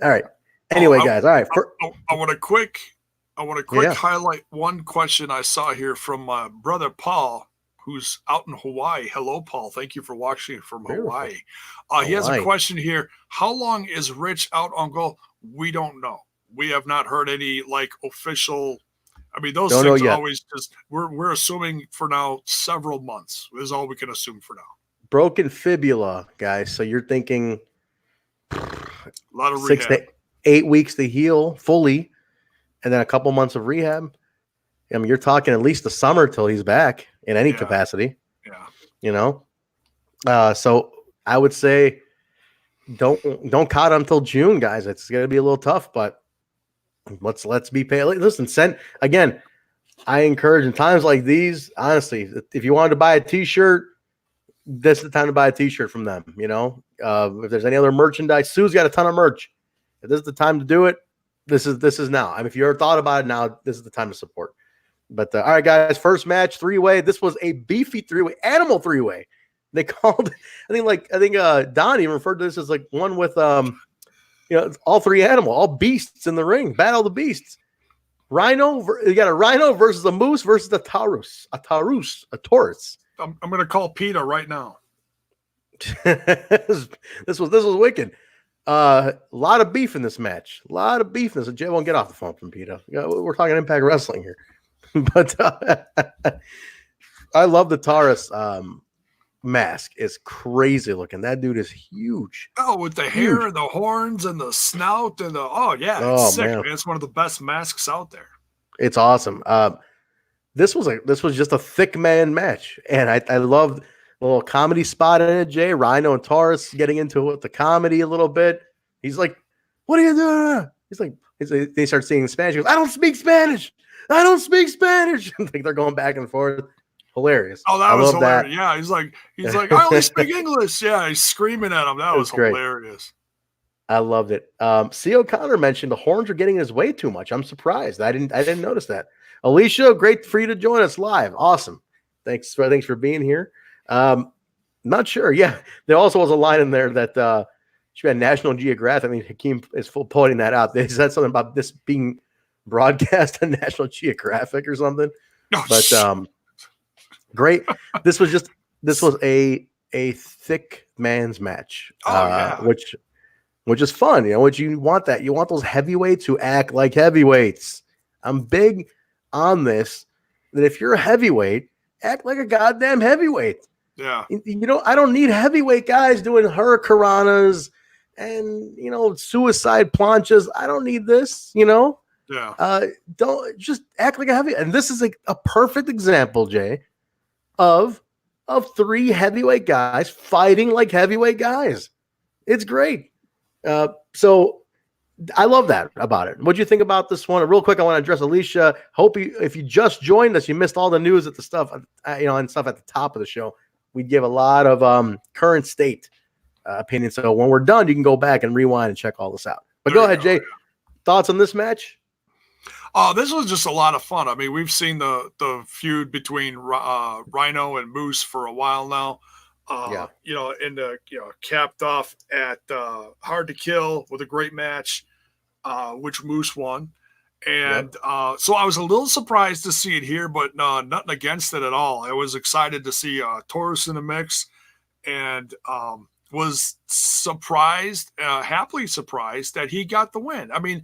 All right. Anyway, guys, all right. I want to quick highlight one question I saw here from my brother Paul, who's out in Hawaii. Hello, Paul. Thank you for watching from Hawaii. He has a question here. How long is Rich out on goal? We don't know. We have not heard any official. I mean, those things are always just we're assuming for now several months is all we can assume for now. Broken fibula, guys. So you're thinking a lot of 6 to 8 weeks to heal fully, and then a couple months of rehab. I mean, you're talking at least the summer till he's back in any capacity. Yeah. So I would say don't caught until June, guys. It's gonna be a little tough, but let's be paid. Listen, again. I encourage in times like these, honestly, if you wanted to buy a T-shirt, this is the time to buy a T-shirt from them. If there's any other merchandise, Sue's got a ton of merch. If this is the time to do it, this is now. I mean, if you ever thought about it now, this is the time to support. But all right, guys, first match, 3-way. This was a beefy 3-way, animal 3-way. They called, I think Don even referred to this as like one with all three all beasts in the ring, battle of the beasts. Rhino, you got a rhino versus a moose versus a Taurus. A Taurus. I'm going to call PETA right now. This was wicked. A lot of beef in this match. A lot of beef. Jay won't get off the phone from PETA. We're talking Impact Wrestling here. But I love the Taurus mask. It's crazy looking. That dude is huge. Oh, with the hair and the horns and the snout and it's sick. Man. It's one of the best masks out there. It's awesome. This was just a thick man match, and I loved the little comedy spot in it. Jay, Rhino, and Taurus getting into the comedy a little bit. He's like, "What are you doing?" He's like, they start singing Spanish. He goes, "I don't speak Spanish. I don't speak Spanish." Like they're going back and forth. Hilarious. Oh, that was hilarious. That. Yeah, he's like, I only speak English. Yeah, he's screaming at him. That was hilarious. I loved it. C. O'Connor mentioned the horns are getting in his way too much. I'm surprised. I didn't notice that. Alicia, great for you to join us live. Awesome. Thanks for being here. Not sure. Yeah, there also was a line in there that she had National Geographic. I mean, Hakeem is pointing that out. They said something about this being broadcast on National Geographic or something. Oh, But great. This was a thick man's match. Which is fun, which you want that. You want those heavyweights who act like heavyweights. I'm big on this, that if you're a heavyweight, act like a goddamn heavyweight. Yeah. I don't need heavyweight guys doing hurricanranas and, suicide planchas. I don't need this, Yeah. Don't just act like a heavyweight. And this is a perfect example, Jay, of 3 heavyweight guys fighting like heavyweight guys. It's great. So I love that about it. What do you think about this one? Real quick, I want to address Alicia. If you just joined us, you missed all the news at the stuff, and stuff at the top of the show. We give a lot of current state opinions. So when we're done, you can go back and rewind and check all this out. But go ahead, Jay. Yeah. Thoughts on this match? This was just a lot of fun. I mean, we've seen the feud between Rhino and Moose for a while now. Capped off at Hard to Kill with a great match, which Moose won. And so I was a little surprised to see it here, but nothing against it at all. I was excited to see Taurus in the mix, and was surprised, happily surprised that he got the win. I mean,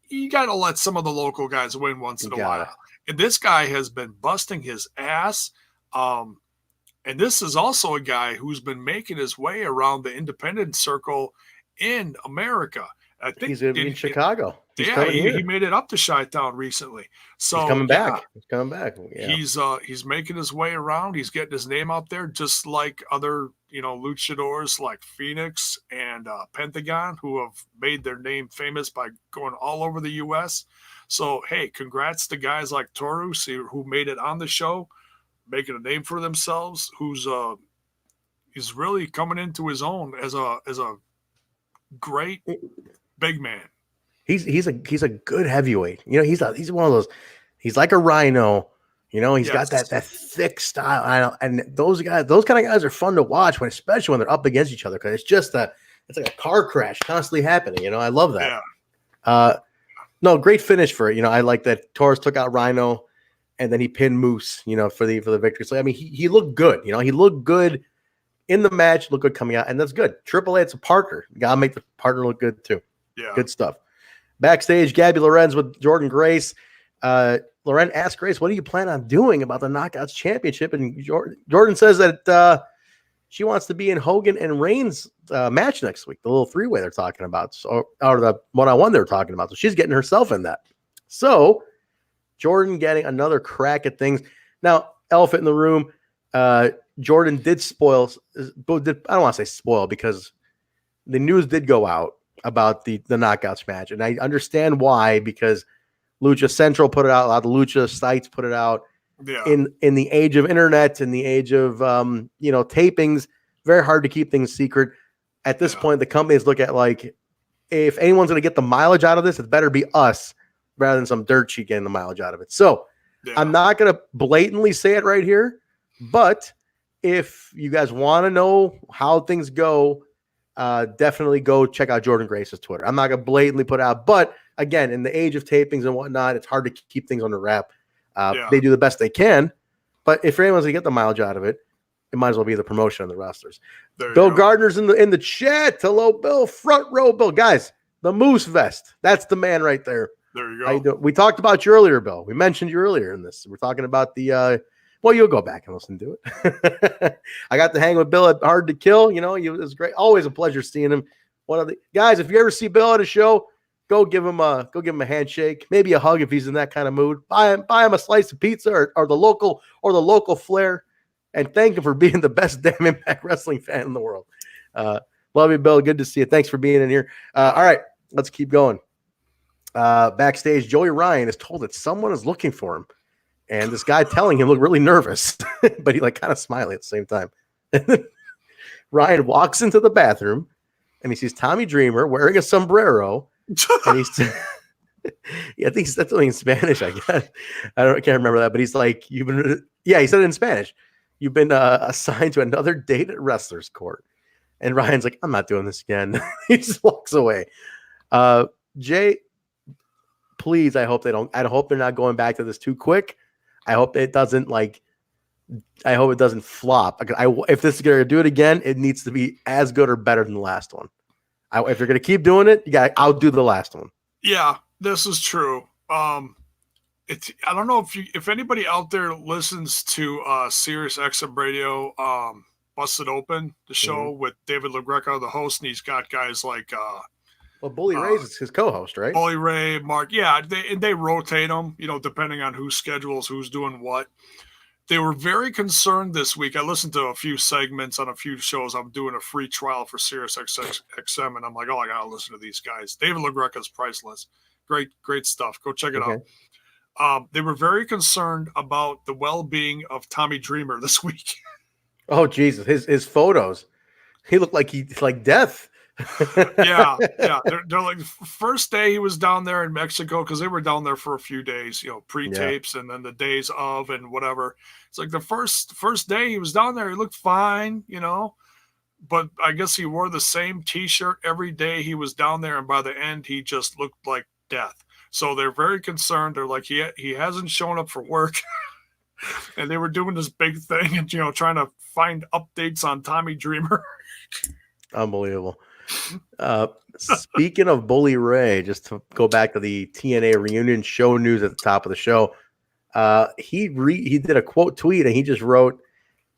you got to let some of the local guys win once in a while. And this guy has been busting his ass. And this is also a guy who's been making his way around the independent circle in America. I think he's in Chicago. He made it up to Chi-Town recently. So he's coming back. He's coming back. Yeah. He's making his way around. He's getting his name out there, just like other luchadors like Phoenix and Pentagon, who have made their name famous by going all over the U.S. So hey, congrats to guys like Taurus who made it on the show, making a name for themselves, who's he's really coming into his own as a great big man. He's a good heavyweight. He's one of those. He's like a Rhino. He's got that thick style. And those kind of guys are fun to watch especially when they're up against each other, because it's like a car crash constantly happening. I love that. Yeah. No, great finish for it. I like that Taurus took out Rhino, and then he pinned Moose, for the victory. So I mean, he looked good. He looked good in the match, looked good coming out, and that's good. AAA, it's a partner. You gotta make the partner look good too. Yeah, good stuff. Backstage, Gabby Lorenz with Jordan Grace. Loren asked Grace, "What do you plan on doing about the Knockouts Championship?" And Jordan says that she wants to be in Hogan and Reigns' match next week, the little 3-way they're talking about, or the one-on-one they're talking about. So she's getting herself in that. So Jordan getting another crack at things. Now, elephant in the room, Jordan did spoil. I don't want to say spoil, because the news did go out about the Knockouts match, and I understand why, because Lucha Central put it out, a lot of the Lucha sites put it out. Yeah. In the age of internet, in the age of tapings, very hard to keep things secret. At this point, the companies look at like, if anyone's going to get the mileage out of this, it better be us rather than some dirt sheet getting the mileage out of it. So I'm not going to blatantly say it right here, but if you guys want to know how things go, definitely go check out Jordan Grace's Twitter. I'm not going to blatantly put it out, but again, in the age of tapings and whatnot, it's hard to keep things under wrap. They do the best they can, but if anyone's going to get the mileage out of it, it might as well be the promotion on the rosters. Bill Gardner's in the chat. Hello, Bill. Front row, Bill. Guys, the Moose Vest. That's the man right there. There you go. How you doing? We talked about you earlier, Bill. We mentioned you earlier in this. We're talking about the well, you'll go back and listen to it. I got to hang with Bill at Hard to Kill. It was great. Always a pleasure seeing him. One of the guys, if you ever see Bill at a show, go give him a handshake, maybe a hug if he's in that kind of mood. Buy him a slice of pizza or the local flair, and thank him for being the best damn Impact Wrestling fan in the world. Love you, Bill. Good to see you. Thanks for being in here. All right, let's keep going. Backstage, Joey Ryan is told that someone is looking for him, and this guy telling him looked really nervous, but he kind of smiling at the same time. Ryan walks into the bathroom, and he sees Tommy Dreamer wearing a sombrero, and he's I think he said something in Spanish. I guess can't remember that, but he's like, he said it in Spanish. You've been assigned to another date at wrestler's court. And Ryan's like, I'm not doing this again. He just walks away. Jay, please, I hope they're not going back to this too quick. I hope it doesn't flop. If this is going to do it again, it needs to be as good or better than the last one. If you're going to keep doing it, I'll do the last one. Yeah, this is true. I don't know if anybody out there listens to Sirius XM Radio, Busted Open, the show with David LaGreca, the host, and he's got guys like Bully Ray's his co-host, right? Bully Ray, Mark, yeah, they rotate them, depending on whose schedules, who's doing what. They were very concerned this week. I listened to a few segments on a few shows. I'm doing a free trial for Sirius XM, and I'm like, I gotta listen to these guys. David LaGreca's priceless. Great stuff. Go check it out. They were very concerned about the well-being of Tommy Dreamer this week. Oh Jesus, his photos. He looked like he's like death. yeah. They're like, first day he was down there in Mexico, because they were down there for a few days, pre-tapes and then the days of and whatever. It's like the first day he was down there, he looked fine, but I guess he wore the same T-shirt every day he was down there, and by the end he just looked like death. So they're very concerned. They're like, he hasn't shown up for work. And they were doing this big thing and, trying to find updates on Tommy Dreamer. Unbelievable. Speaking of Bully Ray, just to go back to the TNA reunion show news at the top of the show, he did a quote tweet, and he just wrote,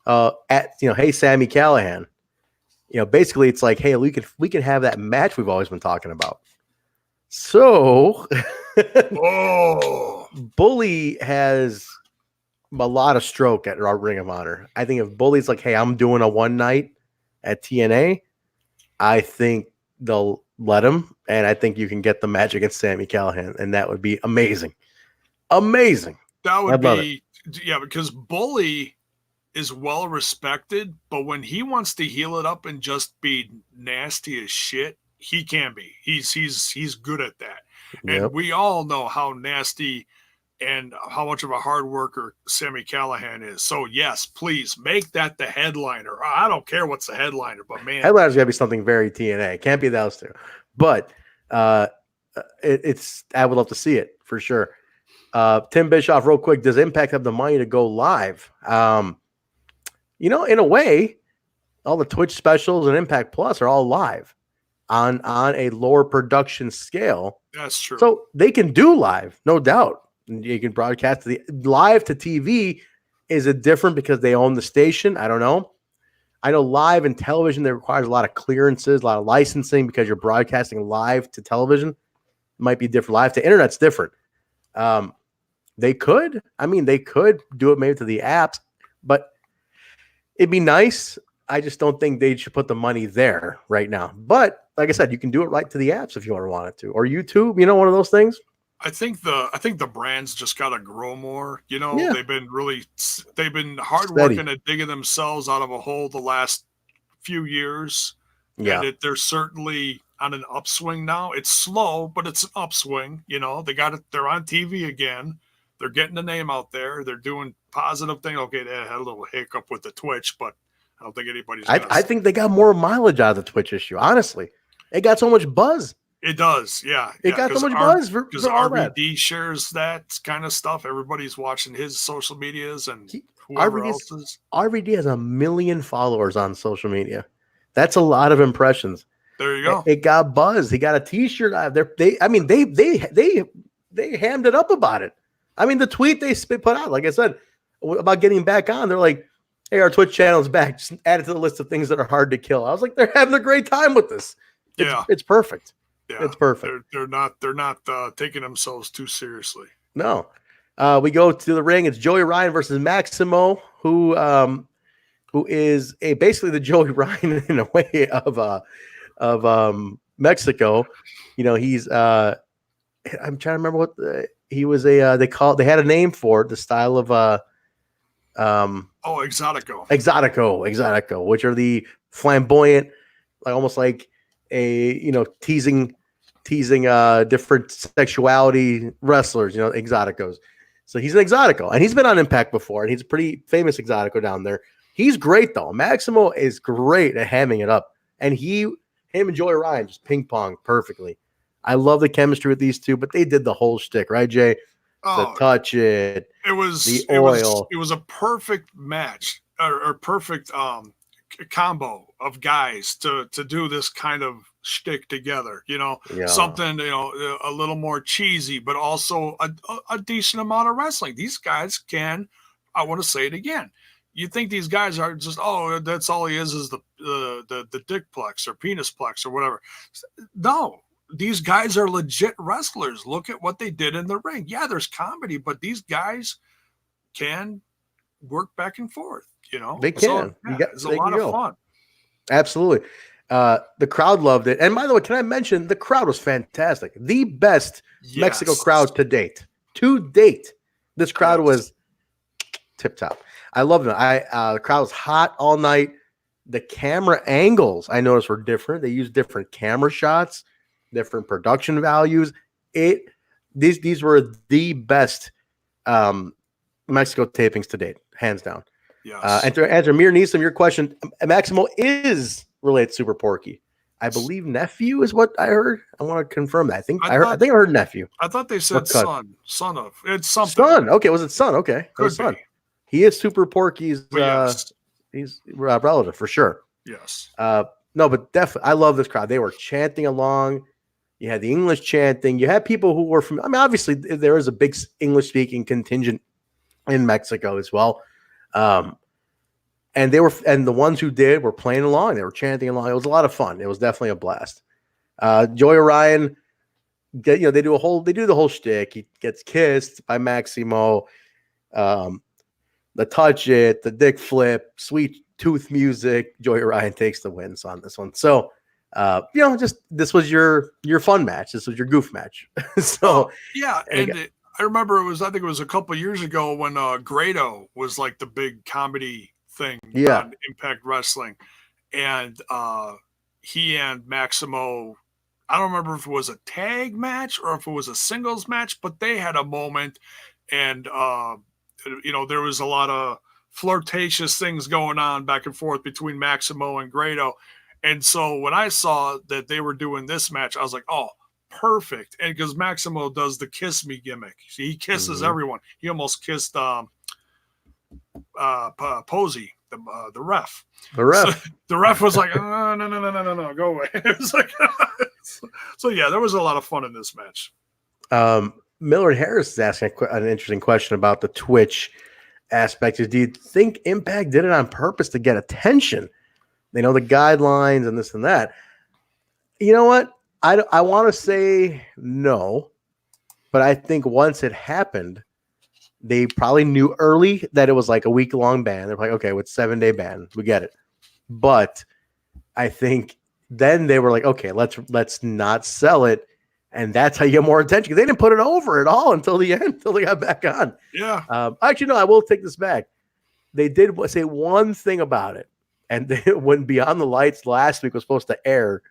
hey, Sami Callihan. Basically it's like, hey, we can have that match we've always been talking about. So Bully has a lot of stroke at Ring of Honor. I think if Bully's like, hey, I'm doing a one night at TNA, I think they'll let him, and I think you can get the match against Sami Callihan, and that would be amazing. Amazing. That would be, because Bully is well respected, but when he wants to heel it up and just be nasty as shit, he can be. He's good at that. Yep. And we all know how nasty and how much of a hard worker Sami Callihan is. So yes, please make that the headliner. I don't care what's the headliner, but man, headliner's gotta be something very TNA. It can't be those two. But I would love to see it for sure. Tim Bischoff, real quick, does Impact have the money to go live? In a way, all the Twitch specials and Impact Plus are all live on a lower production scale. That's true. So they can do live, no doubt. You can broadcast the live to TV is it different because they own the station? I don't know. I know live and television, that requires a lot of clearances, a lot of licensing because you're broadcasting live to television. It might be different. Live to internet's different. They could do it maybe to the apps, but it'd be nice. I just don't think they should put the money there right now. But like I said, you can do it right to the apps if you wanted to, or YouTube, one of those things. I think the brands just got to grow more. They've been hard working at digging themselves out of a hole the last few years. Yeah. And they're certainly on an upswing now. It's slow, but it's an upswing. They're on TV again. They're getting the name out there. They're doing positive thing. Okay, they had a little hiccup with the Twitch, but I don't think anybody's. I think they got more mileage out of the Twitch issue. Honestly, it got so much buzz. It does, yeah. It got so much buzz because RVD shares that kind of stuff. Everybody's watching his social medias and whoever else is. RVD has 1 million followers on social media. That's a lot of impressions. There you go. It got buzz. He got a T-shirt out there. They hammed it up about it. I mean, the tweet they put out, like I said, about getting back on, they're like, hey, our Twitch channel's back. Just add it to the list of things that are hard to kill. I was like, they're having a great time with this. It's perfect. Yeah, it's perfect. They're not taking themselves too seriously. No. We go to the ring. It's Joey Ryan versus Maximo, who is basically the Joey Ryan in a way of Mexico. He's I'm trying to remember what he was they had a name for it, the style of Exotico, which are the flamboyant, like almost like teasing different sexuality wrestlers, exoticos. So he's an exotico, and he's been on Impact before, and he's a pretty famous exotico down there. He's great though. Maximo is great at hamming it up, and him and Joey Ryan just ping pong perfectly. I love the chemistry with these two, but they did the whole shtick, right, Jay? The touch it. It was the oil. It was a perfect match or perfect combo of guys to do this kind of shtick together. Something a little more cheesy, but also a decent amount of wrestling. These guys can. I want to say it again. You think these guys are just that's all he is the dick plex or penis plex or whatever. No. These guys are legit wrestlers. Look at what they did in the ring. Yeah, there's comedy, but these guys can work back and forth. They can. It's a lot of fun. Absolutely. The crowd loved it. And by the way, can I mention the crowd was fantastic. The best Mexico crowd to date. This crowd was tip top. I loved it. The crowd was hot all night. The camera angles I noticed were different. They used different camera shots. Different production values. These were the best Mexico tapings to date, hands down. Yes. And to answer Mir Neeson, your question, Maximo is related to Super Porky. I believe nephew is what I heard. I want to confirm that. I think I heard nephew. I thought they said son of. It's something. Son. Okay, was it son? Okay, could son. Be. He is Super Porky's. Yes. He's relative for sure. Yes. No, but definitely, I love this crowd. They were chanting along. You had the English chanting. You had people who were from, obviously there is a big English speaking contingent in Mexico as well. And the ones who did were playing along. They were chanting along. It was a lot of fun. It was definitely a blast. Joey Ryan, they do the whole shtick. He gets kissed by Maximo. The touch it, the dick flip, sweet tooth music. Joey Ryan takes the wins on this one. So, this was your fun match. This was your goof match. So I remember I think it was a couple of years ago when Grado was like the big comedy thing on Impact Wrestling, and he and Maximo. I don't remember if it was a tag match or if it was a singles match, but they had a moment, and there was a lot of flirtatious things going on back and forth between Maximo and Grado. And so when I saw that they were doing this match, I was like, oh, perfect. And because Maximo does the kiss me gimmick. He kisses everyone. He almost kissed Posey, the ref. The ref. So the ref was like, no, go away. It was like, so yeah, there was a lot of fun in this match. Millard Harris is asking an interesting question about the Twitch aspect. Do you think Impact did it on purpose to get attention? They know the guidelines and this and that. You know what? I want to say no, but I think once it happened, they probably knew early that it was like a week-long ban. They're like, okay, with 7-day ban, we get it. But I think then they were like, okay, let's not sell it, and that's how you get more attention. They didn't put it over at all until the end, until they got back on. Yeah. Actually, no, I will take this back. They did say one thing about it. And when Beyond the Lights last week was supposed to air,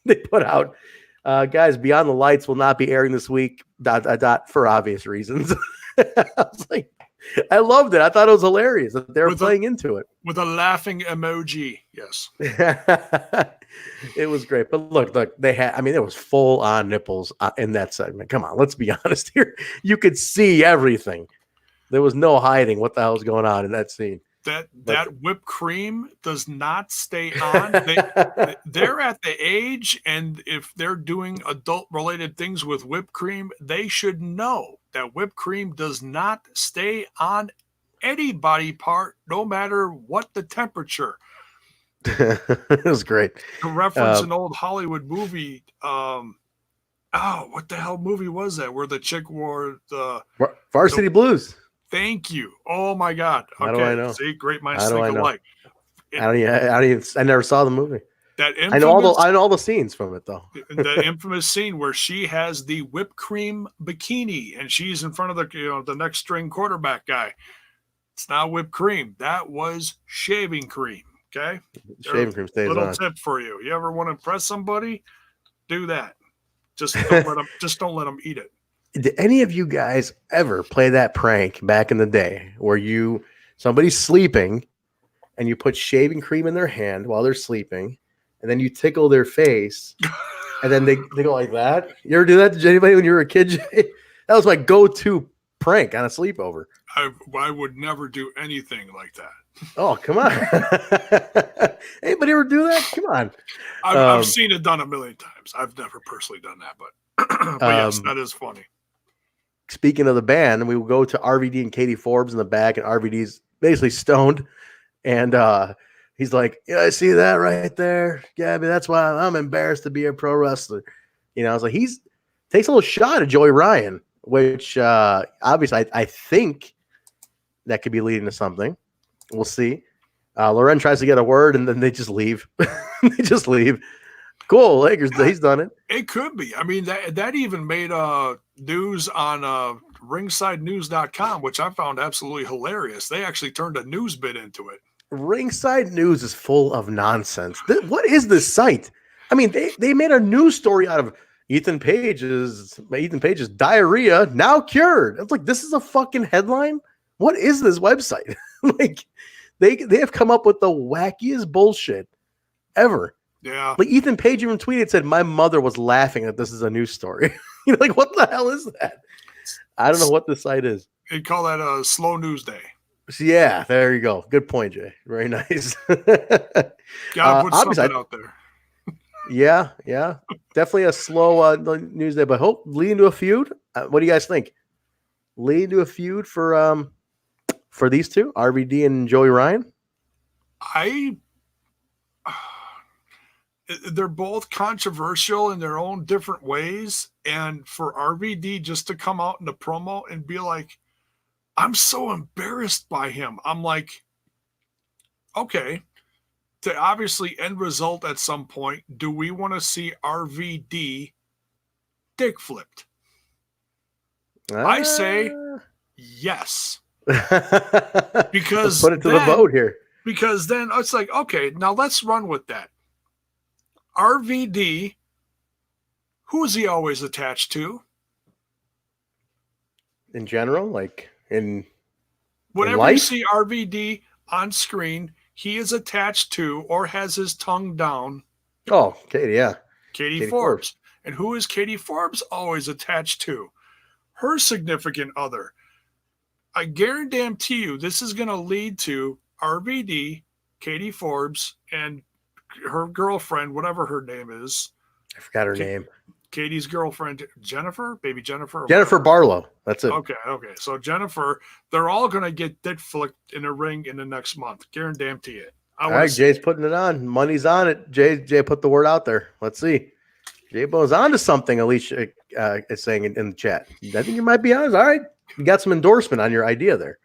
they put out, guys, Beyond the Lights will not be airing this week, ... for obvious reasons. I was like, I loved it. I thought it was hilarious that they were playing into it. With a laughing emoji, yes. It was great. But look, they had, there was full on nipples in that segment. Come on, let's be honest here. You could see everything. There was no hiding what the hell was going on in that scene. That whipped cream does not stay on. They're at the age, and if they're doing adult-related things with whipped cream, they should know that whipped cream does not stay on any body part, no matter what the temperature. It was great. To reference an old Hollywood movie, what the hell movie was that? Where the chick wore the Varsity Blues. Thank you. Oh my God. Okay. How do I know? See, great minds think alike. I never saw the movie. That infamous, I know all the scenes from it though. The infamous scene where she has the whipped cream bikini and she's in front of the next string quarterback guy. It's not whipped cream. That was shaving cream. Okay. Shaving cream stays Little on. tip for you. You ever want to impress somebody? Do that. Just don't let them eat it. Did any of you guys ever play that prank back in the day where somebody's sleeping and you put shaving cream in their hand while they're sleeping, and then you tickle their face, and then they go like that? You ever do that to anybody when you were a kid, Jay? That was my go-to prank on a sleepover. I would never do anything like that. Oh, come on. Anybody ever do that? Come on. I've seen it done a million times. I've never personally done that, but, yes, that is funny. Speaking of the band, we will go to RVD and Katie Forbes in the back, and RVD's basically stoned. And he's like, yeah, I see that right there, Gabby. That's why I'm embarrassed to be a pro wrestler. I was like, takes a little shot at Joey Ryan, which obviously I think that could be leading to something. We'll see. Loren tries to get a word, and then they just leave. They just leave. Cool, Lakers. He's done it. It could be. I mean, that even made news on ringsidenews.com, which I found absolutely hilarious. They actually turned a news bit into it. Ringside News is full of nonsense. What is this site? I mean, they made a news story out of Ethan Page's diarrhea now cured. It's like, this is a fucking headline. What is this website? Like, they have come up with the wackiest bullshit ever. Yeah. Like, Ethan Page even tweeted, said, my mother was laughing that this is a news story. Like, what the hell is that? I don't know what this site is. They'd call that a slow news day. Yeah, there you go. Good point, Jay. Very nice. Gotta put something out there. Yeah. Definitely a slow news day, but hope leading to a feud. What do you guys think? Leading to a feud for these two, RVD and Joey Ryan? They're both controversial in their own different ways. And for RVD just to come out in the promo and be like, I'm so embarrassed by him. I'm like, okay, to obviously end result at some point, do we want to see RVD dick flipped? I say yes. Because let's put it to the vote here. Because then it's like, okay, now let's run with that. RVD, who is he always attached to? In general, like whenever you see RVD on screen, he is attached to or has his tongue down. Oh, Katie, yeah. Katie Forbes. And who is Katie Forbes always attached to? Her significant other. I guarantee you this is going to lead to RVD, Katie Forbes, and her girlfriend, whatever her name is. I forgot her name. Katie's girlfriend, baby Jennifer. Jennifer Barlow. That's it. Okay. So Jennifer, they're all going to get dick flicked in a ring in the next month. Guarantee it. All right, Jay's putting it on. Money's on it. Jay put the word out there. Let's see. Jaybone's on to something, Alicia is saying in the chat. I think you might be honest. All right. You got some endorsement on your idea there.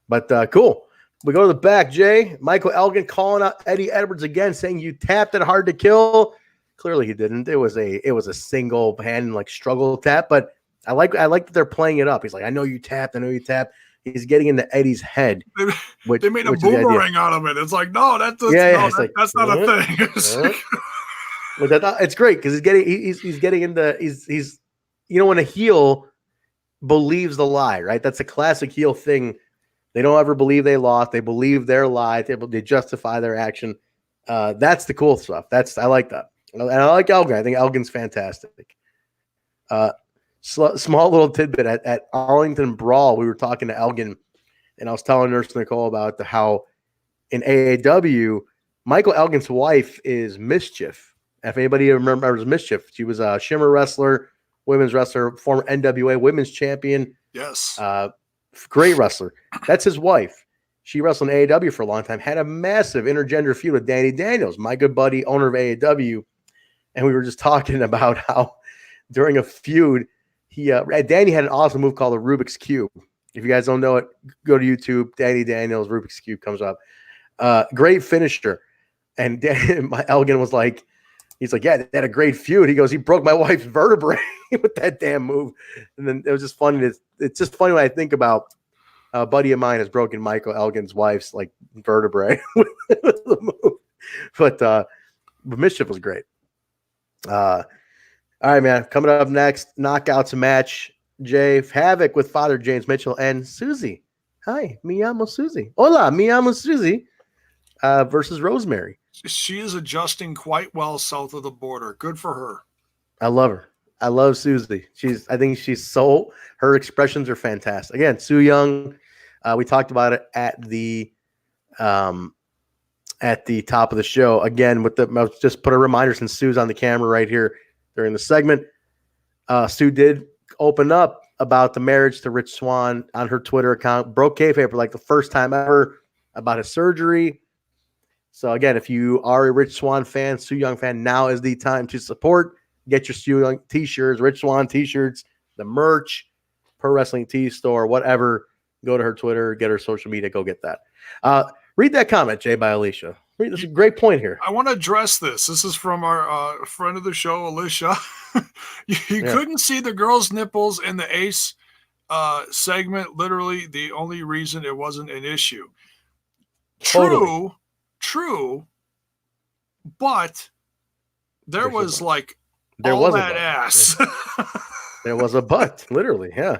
But cool. We go to the back, Jay. Michael Elgin calling out Eddie Edwards again, saying you tapped it hard to kill. Clearly he didn't. It was a single hand like struggle tap, but I like that they're playing it up. He's like, I know you tapped. He's getting into Eddie's head. They made a boomerang out of it. It's like, no, that's not a thing. It's great because he's getting into he's when a heel believes the lie, right? That's a classic heel thing. They don't ever believe they lost. They believe their lie. They justify their action. That's the cool stuff. I like that. And I like Elgin. I think Elgin's fantastic. Small little tidbit at Arlington Brawl, we were talking to Elgin, and I was telling Nurse Nicole about how in AAW, Michael Elgin's wife is Mischief. If anybody remembers Mischief, she was a Shimmer wrestler, women's wrestler, former NWA women's champion. Yes. Great wrestler. That's his wife. She wrestled in AAW for a long time, had a massive intergender feud with Danny Daniels, my good buddy, owner of AAW. And we were just talking about how during a feud, Danny had an awesome move called the Rubik's Cube. If you guys don't know it, go to YouTube. Danny Daniels, Rubik's Cube comes up. Great finisher. And Elgin was like, he's like, yeah, they had a great feud. He goes, he broke my wife's vertebrae with that damn move. And then it was just funny. It's just funny when I think about A buddy of mine has broken Michael Elgin's wife's like vertebrae with the move. But Mischief was great. All right, man. Coming up next, knockouts match. Jay Havok with Father James Mitchell and Susie. Hi, mi llamo Susie. Hola, mi llamo Susie. Versus Rosemary. She is adjusting quite well south of the border. Good for her. I love her. I love Susie. I think her expressions are fantastic. Again, Sue Young. We talked about it at the top of the show. Again, I'll just put a reminder since Sue's on the camera right here during the segment. Sue did open up about the marriage to Rich Swann on her Twitter account. Broke kayfabe for like the first time ever about his surgery. So again, if you are a Rich Swann fan, Sue Young fan, now is the time to support. Get your Sue Young t-shirts, Rich Swann t-shirts, the merch, Pro Wrestling Tee Store, whatever. Go to her Twitter, get her social media, go get that. Read that comment, Jay, by Alicia. This is a great point here. I want to address this. This is from our friend of the show, Alicia. you couldn't see the girl's nipples in the Ace segment. Literally, the only reason it wasn't an issue. Totally. True. But there was like there all was that ass. There was a butt, literally, yeah.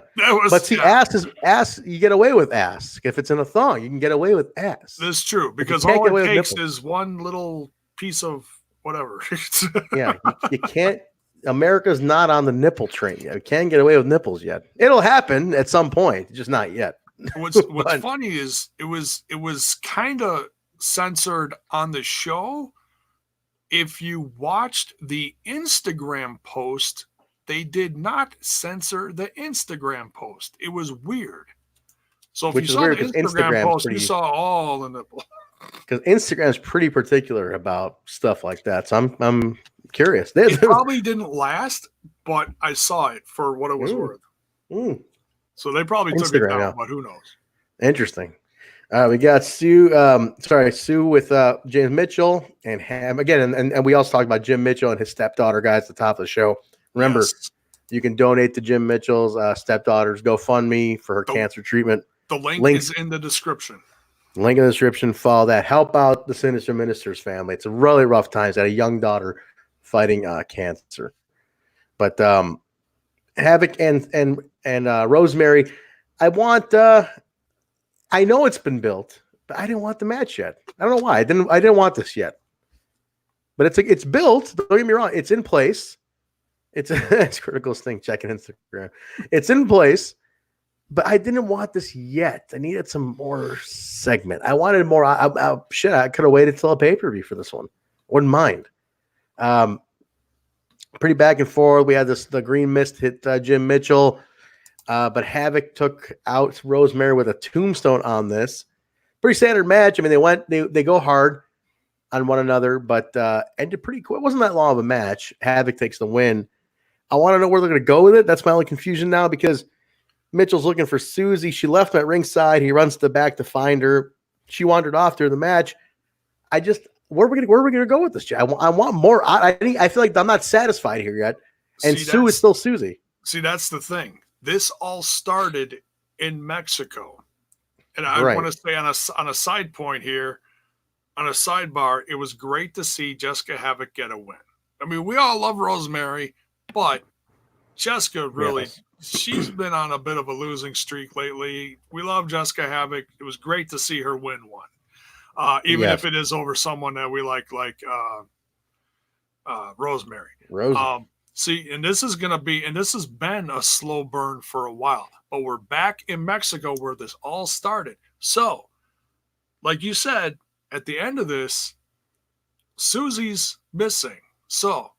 But see, ass. You get away with ass if it's in a thong. You can get away with ass. That's true because all it takes is one little piece of whatever. Yeah, you can't. America's not on the nipple train yet. You can't get away with nipples yet. It'll happen at some point, just not yet. What's funny is it was kind of censored on the show. If you watched the Instagram post, they did not censor the Instagram post. It was weird. So if you saw the Instagram post, you saw all the nipple. Because Instagram is pretty particular about stuff like that. So I'm curious. It probably didn't last, but I saw it for what it was worth. So they probably took it down, but who knows? Interesting. We got Sue with James Mitchell and Ham again, and we also talked about Jim Mitchell and his stepdaughter, guys, at the top of the show. Remember, you can donate to Jim Mitchell's stepdaughter's GoFundMe for her cancer treatment. The link is in the description. Link in the description. Follow that. Help out the Sinister Minister's family. It's a really rough time. He's got a young daughter fighting cancer. But Havok and Rosemary, I know it's been built, but I didn't want the match yet. I don't know why. I didn't want this yet. But it's built. Don't get me wrong. It's in place. It's Critical Sting checking Instagram. It's in place, but I didn't want this yet. I needed some more segment. I wanted more. I could have waited till a pay-per-view for this one. Wouldn't mind. Pretty back and forth. We had the green mist hit Jim Mitchell. But Havok took out Rosemary with a tombstone on this. Pretty standard match. I mean, they go hard on one another, but ended pretty quick. It wasn't that long of a match. Havok takes the win. I want to know where they're going to go with it. That's my only confusion now because Mitchell's looking for Susie. She left him at ringside. He runs to the back to find her. She wandered off during the match. Where are we gonna go with this? I want more. I feel like I'm not satisfied here yet. And Sue is still Susie. See, that's the thing. This all started in Mexico. And I want to say on a side point here, on a sidebar, it was great to see Jessicka Havok get a win. I mean, we all love Rosemary, but Jessicka really, she's been on a bit of a losing streak lately. We love Jessicka Havok. It was great to see her win one, even if it is over someone that we like Rosemary. See, and this has been a slow burn for a while, but we're back in Mexico where this all started. So, like you said, at the end of this, Susie's missing. So,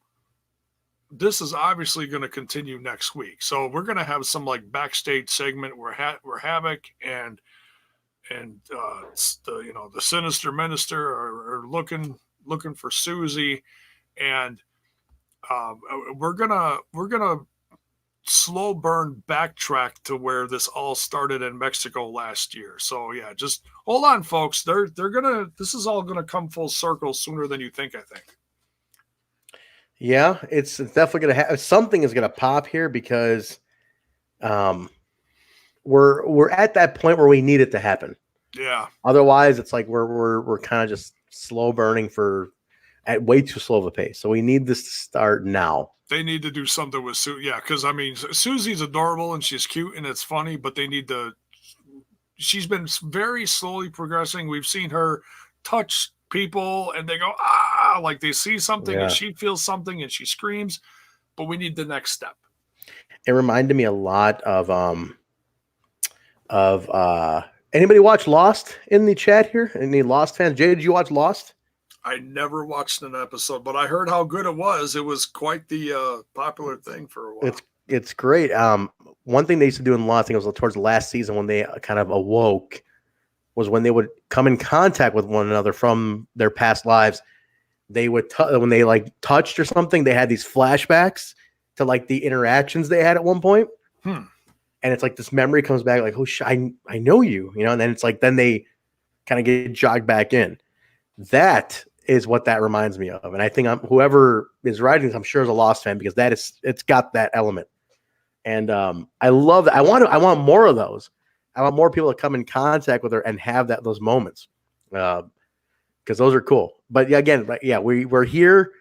this is obviously going to continue next week. So, we're going to have some like backstage segment where Havok and the Sinister Minister are looking for Susie, and we're gonna slow burn backtrack to where this all started in Mexico last year. So yeah, just hold on, folks. This is all gonna come full circle sooner than you think. I think. Yeah, it's definitely gonna have something is gonna pop here because, we're at that point where we need it to happen. Yeah. Otherwise, it's like we're kind of just slow burning at way too slow of a pace. So we need this to start now. They need to do something with Sue. Yeah, because I mean, Susie's adorable and she's cute and it's funny, but they need to. She's been very slowly progressing. We've seen her touch people and they go, ah, like they see something and she feels something and she screams, but we need the next step. It reminded me a lot of anybody watch Lost in the chat here? Any Lost fans? Jay, did you watch Lost? I never watched an episode, but I heard how good it was. It was quite the popular thing for a while. It's great. One thing they used to do in Lost, I think it was towards the last season when they kind of awoke, was when they would come in contact with one another from their past lives. They would when they like touched or something, they had these flashbacks to like the interactions they had at one point. And it's like this memory comes back, like, oh, I know you, and then it's like, then they kind of get jogged back in. That is what that reminds me of. And I think whoever is writing this, I'm sure is a Lost fan because it's got that element. And I love that. I want more of those. I want more people to come in contact with her and have those moments. Because those are cool. But again, we're here.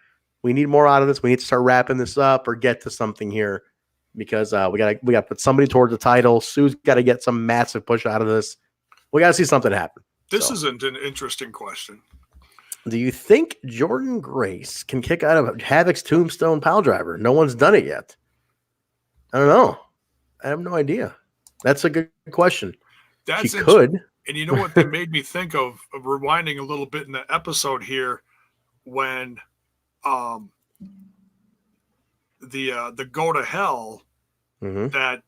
We need more out of this. We need to start wrapping this up or get to something here because we gotta put somebody towards the title. Sue's got to get some massive push out of this. We got to see something happen. This isn't an interesting question. Do you think Jordan Grace can kick out of Havok's Tombstone pile driver? No one's done it yet. I don't know. I have no idea. That's a good question. She could. And you know what they made me think of rewinding a little bit in the episode here when the go to hell that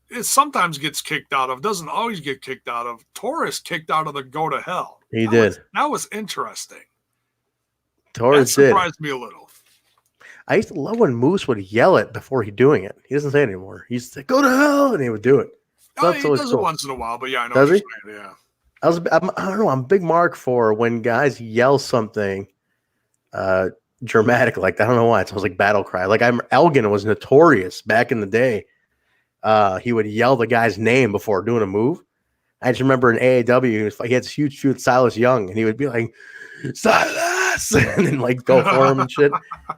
it sometimes gets kicked out of, doesn't always get kicked out of. Taurus kicked out of the go to hell. That was interesting. Taurus that surprised me a little. I used to love when Moose would yell it before he doing it. He doesn't say it anymore. He used to say, go to hell, and he would do it. So he does it once in a while, but yeah, I know. Does he? Saying, yeah. I don't know. I'm a big mark for when guys yell something dramatic like that. I don't know why. It sounds like battle cry. Like Elgin was notorious back in the day. He would yell the guy's name before doing a move. I just remember in AAW, he had this huge feud with Silas Young, and he would be like, Silas, and then like go for him and shit.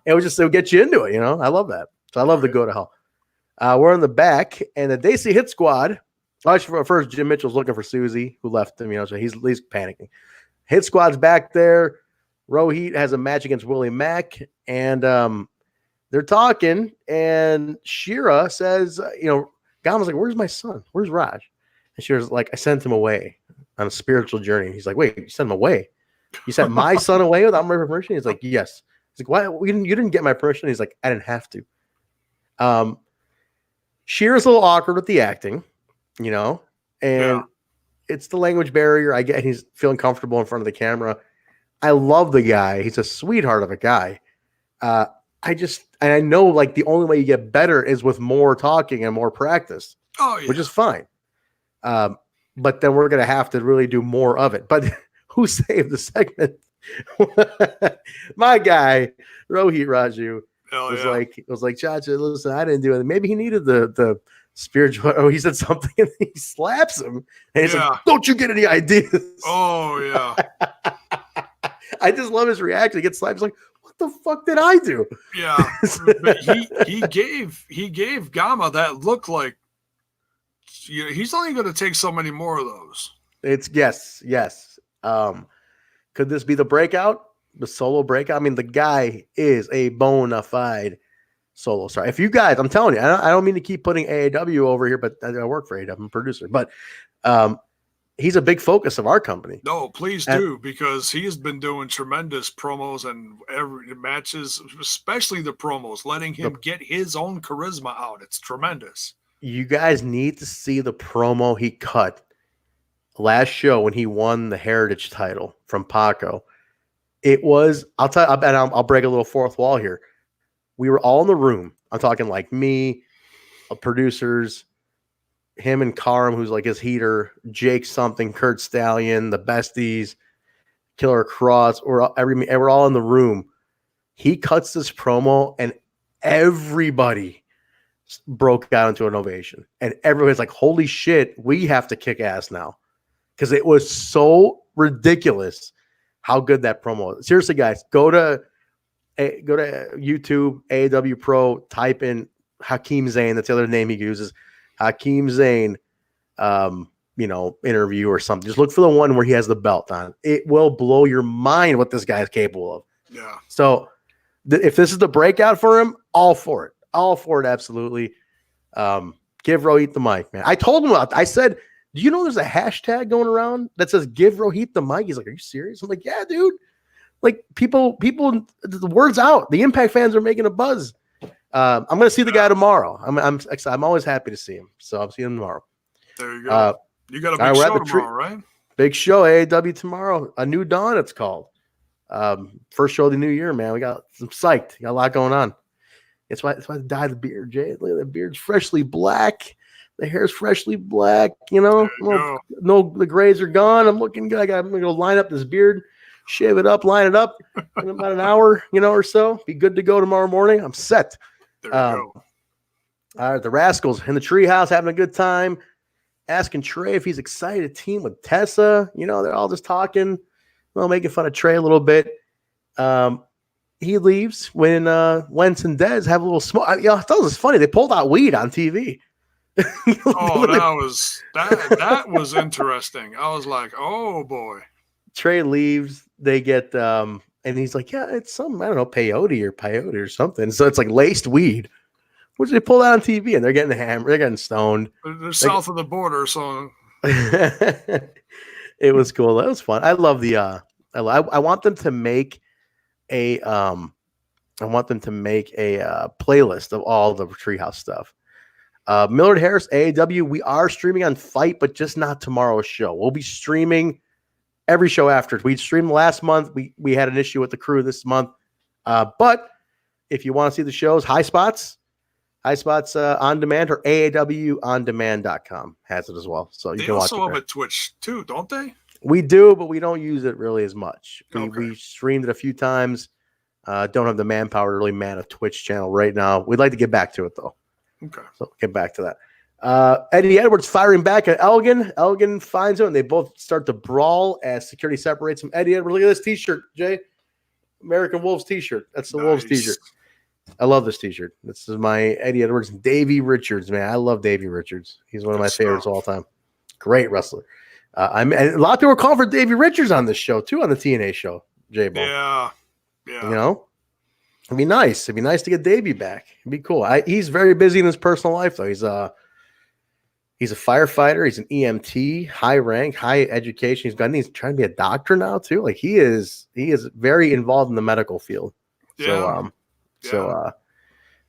It would get you into it, I love that. So I love the go to hell. We're in the back, and the Decay Hit Squad. Actually, first, Jim Mitchell's looking for Susie, who left him, so he's panicking. Hit Squad's back there. Rohit has a match against Willie Mack, and they're talking, and Shera says, Gama's like, where's my son? Where's Raj? And Shera's like, I sent him away on a spiritual journey. He's like, wait, you sent him away? You sent my son away without my permission? He's like, yes. He's like, why? You didn't get my permission? He's like, I didn't have to. Shera's a little awkward with the acting, and it's the language barrier. I get he's feeling comfortable in front of the camera. I love the guy. He's a sweetheart of a guy. I know like the only way you get better is with more talking and more practice, which is fine. But then we're going to have to really do more of it. But who saved the segment? My guy, Rohit Raju, was like, Chacha, listen, I didn't do it. Maybe he needed the spiritual. Oh, he said something and he slaps him. And he's like, don't you get any ideas? Oh, yeah. I just love his reaction. He gets slapped. He's like, what the fuck did I do? Yeah. But he gave Gama that look like he's only going to take so many more of those. It's yes. Could this be the breakout? The solo breakout? I mean, the guy is a bona fide solo star. If you guys, I'm telling you, I don't mean to keep putting AAW over here, but I work for AAW. I'm a producer. But he's a big focus of our company. No, please do, because he has been doing tremendous promos and every matches, especially the promos, letting him get his own charisma out. It's tremendous. You guys need to see the promo he cut last show when he won the Heritage title from Paco. It was, I'll break a little fourth wall here. We were all in the room. I'm talking like me, producers, him and Karam, who's like his heater, Jake something, Kurt Stallion, the Besties, Killer Cross, we're all in the room. He cuts this promo and everybody broke out into an ovation, and everyone's like, "Holy shit, we have to kick ass now," because it was so ridiculous how good that promo was. Seriously, guys, go to YouTube, AEW Pro, type in Hakeem Zayn. That's the other name he uses, Hakeem Zayn. Interview or something. Just look for the one where he has the belt on. It will blow your mind what this guy is capable of. Yeah. So if this is the breakout for him, all for it. All for it, absolutely. Give Rohit the mic, man. I told him I said, do you know there's a hashtag going around that says give Rohit the mic? He's like, are you serious? I'm like, yeah, dude. Like people, the word's out. The Impact fans are making a buzz. I'm going to see the guy tomorrow. I'm always happy to see him. So I'll see him tomorrow. There you go. You got a big show tomorrow, right? Big show, AEW tomorrow. A New Dawn, it's called. First show of the new year, man. I'm psyched. Got a lot going on. It's why I dyed the beard, Jay. Look at the beard's freshly black. The hair's freshly black. No, the grays are gone. I'm looking good. I'm gonna go line up this beard, shave it up, line it up in about an hour, or so. Be good to go tomorrow morning. I'm set. There you go. All right, the Rascals in the treehouse having a good time. Asking Trey if he's excited to team with Tessa. They're all just talking, making fun of Trey a little bit. He leaves when Wentz and Dez have a little smoke. I thought it was funny. They pulled out weed on TV. That was interesting. I was like, oh boy. Trey leaves. They get and he's like, yeah, it's some, I don't know, peyote or something. So it's like laced weed. Which they pulled out on TV, and they're getting hammered. They're getting stoned. They're south of the border, so it was cool. That was fun. I love the. I want them to make a. I want them to make a playlist of all the Treehouse stuff. Millard Harris, AEW. We are streaming on Fight, but just not tomorrow's show. We'll be streaming every show after. We streamed last month. We had an issue with the crew this month, but if you want to see the shows, High Spots on demand, or AAWondemand.com has it as well. So you can watch it. They also have a Twitch too, don't they? We do, but we don't use it really as much. Okay. We streamed it a few times. Don't have the manpower to really man a Twitch channel right now. We'd like to get back to it though. Okay. So get back to that. Eddie Edwards firing back at Elgin. Elgin finds him, and they both start to brawl as security separates him. Eddie Edwards, look at this t-shirt, Jay. American Wolves t-shirt. That's the Wolves t-shirt. I love this t-shirt. This is my Eddie Edwards and Davey Richards, man. I love Davey Richards. He's one of my favorites of all time. Great wrestler. And a lot of people are calling for Davey Richards on this show, too, on the TNA show, Jaybone. Yeah. It'd be nice. It'd be nice to get Davey back. It'd be cool. He's very busy in his personal life, though. He's a firefighter. He's an EMT, high rank, high education. He's trying to be a doctor now, too. Like, he is very involved in the medical field. Yeah.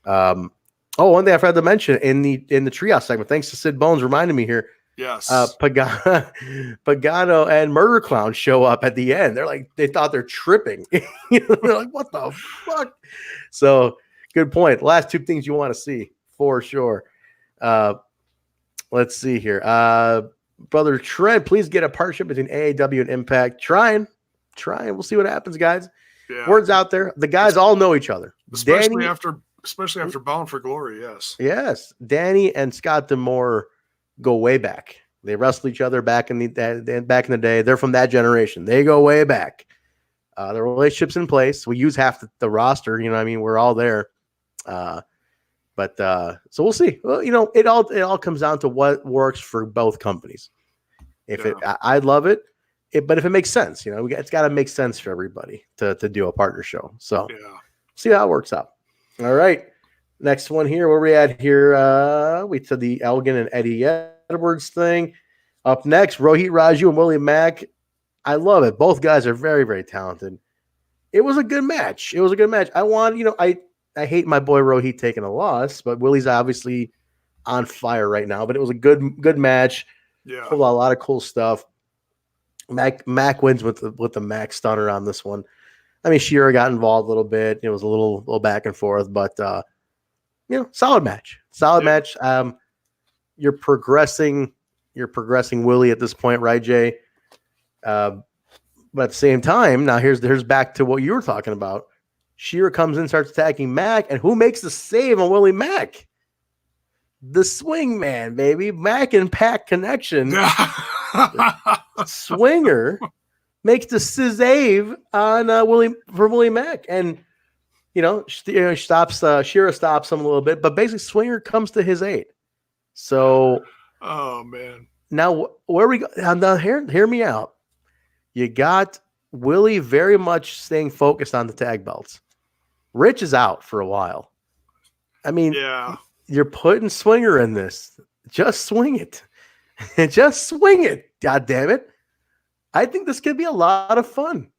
One thing I forgot to mention in the Treehouse segment, thanks to Sid Bones reminding me here. Yes. Pagano and Murder Clown show up at the end. They're like, they thought they're tripping. They're like, what the fuck? So good point. Last two things you want to see for sure. Let's see here. Brother Trent, please get a partnership between AAW and Impact. Trying. We'll see what happens, guys. Yeah. Word's out there. The guys all know each other. Especially after Bound for Glory, yes. Yes. Danny and Scott D'Amore go way back. They wrestled each other back in the day. They're from that generation. They go way back. The relationship's in place. We use half the roster. We're all there. So we'll see. Well, it all comes down to what works for both companies. I'd love it. But if it makes sense, it's got to make sense for everybody to do a partner show. So see how it works out. All right. Next one here. Where we at here? We to the Elgin and Eddie Edwards thing. Up next, Rohit, Raju, and Willie Mack. I love it. Both guys are very, very talented. It was a good match. I hate my boy Rohit taking a loss, but Willie's obviously on fire right now. But it was a good match. Yeah. Pulled out a lot of cool stuff. Mack wins with the Mack stunner on this one. Shera got involved a little bit. It was a little back and forth, but solid match. Match. You're progressing Willie at this point, right, Jay? But at the same time, now here's back to what you were talking about. Shera comes in, starts attacking Mack, and who makes the save on Willie Mack? the swing man, baby. Mack and Pack connection. Swinger makes the save on Willie Mack. And, stops, Shera stops him a little bit, but basically Swinger comes to his aid. So, oh, man. Now, where we go? Now, hear me out. You got Willie very much staying focused on the tag belts. Rich is out for a while. I mean, yeah, you're putting Swinger in this. Just swing it. Just swing it. God damn it. I think this could be a lot of fun.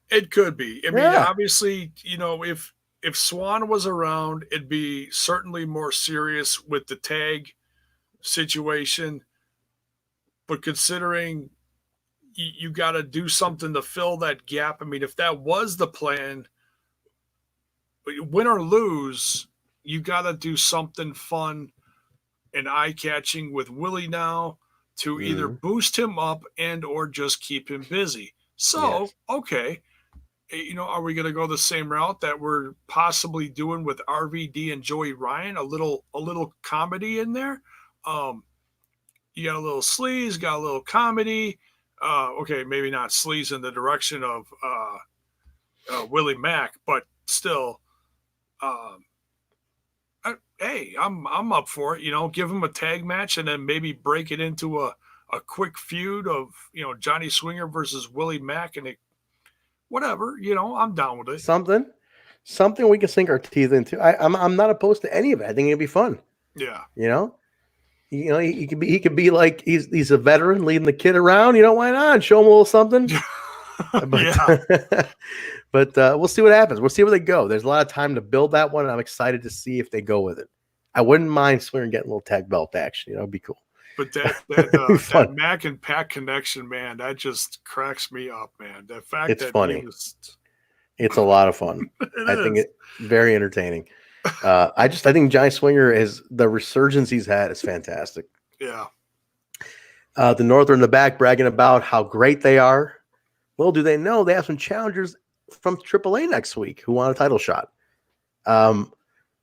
It could be. I mean, obviously, if Swan was around, it'd be certainly more serious with the tag situation. But considering you got to do something to fill that gap, I mean, if that was the plan, win or lose, you got to do something fun and eye-catching with Willie now to either boost him up and or just keep him busy. So, okay, are we going to go the same route that we're possibly doing with RVD and Joey Ryan? A little comedy in there. You got a little sleaze, got a little comedy. Okay, maybe not sleaze in the direction of Willie Mack, but still, hey, I'm up for it. Give him a tag match and then maybe break it into a quick feud of Johnny Swinger versus Willie Mack and whatever. I'm down with it. Something we can sink our teeth into. I'm not opposed to any of it. I think it'd be fun. Yeah. He could be like he's a veteran leading the kid around. Why not? Show him a little something. But we'll see what happens. We'll see where they go. There's a lot of time to build that one. And I'm excited to see if they go with it. I wouldn't mind Swinger getting a little tag belt action. It'd be cool. But that Mack and Pack connection, man, that just cracks me up, man. The fact it's that funny. It's a lot of fun. I think it's very entertaining. I think Johnny Swinger is the resurgence he's had is fantastic. Yeah. The North are in the back bragging about how great they are. Little do they know they have some challengers from AAA next week who want a title shot.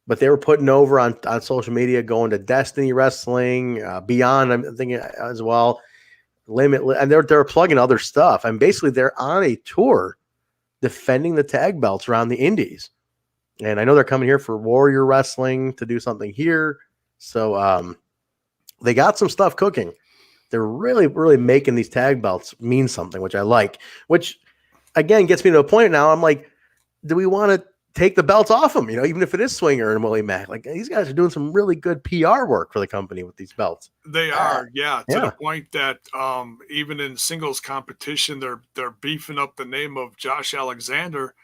But they were putting over on social media, going to Destiny Wrestling, Beyond, I'm thinking as well. Limit, and they're plugging other stuff. And basically they're on a tour defending the tag belts around the indies. And I know they're coming here for Warrior Wrestling to do something here. So they got some stuff cooking. They're really, really making these tag belts mean something, which I like. Which, again, gets me to a point now. I'm like, do we want to take the belts off them? Even if it is Swinger and Willie Mack. Like, these guys are doing some really good PR work for the company with these belts. They are, to the point that even in singles competition, they're beefing up the name of Josh Alexander.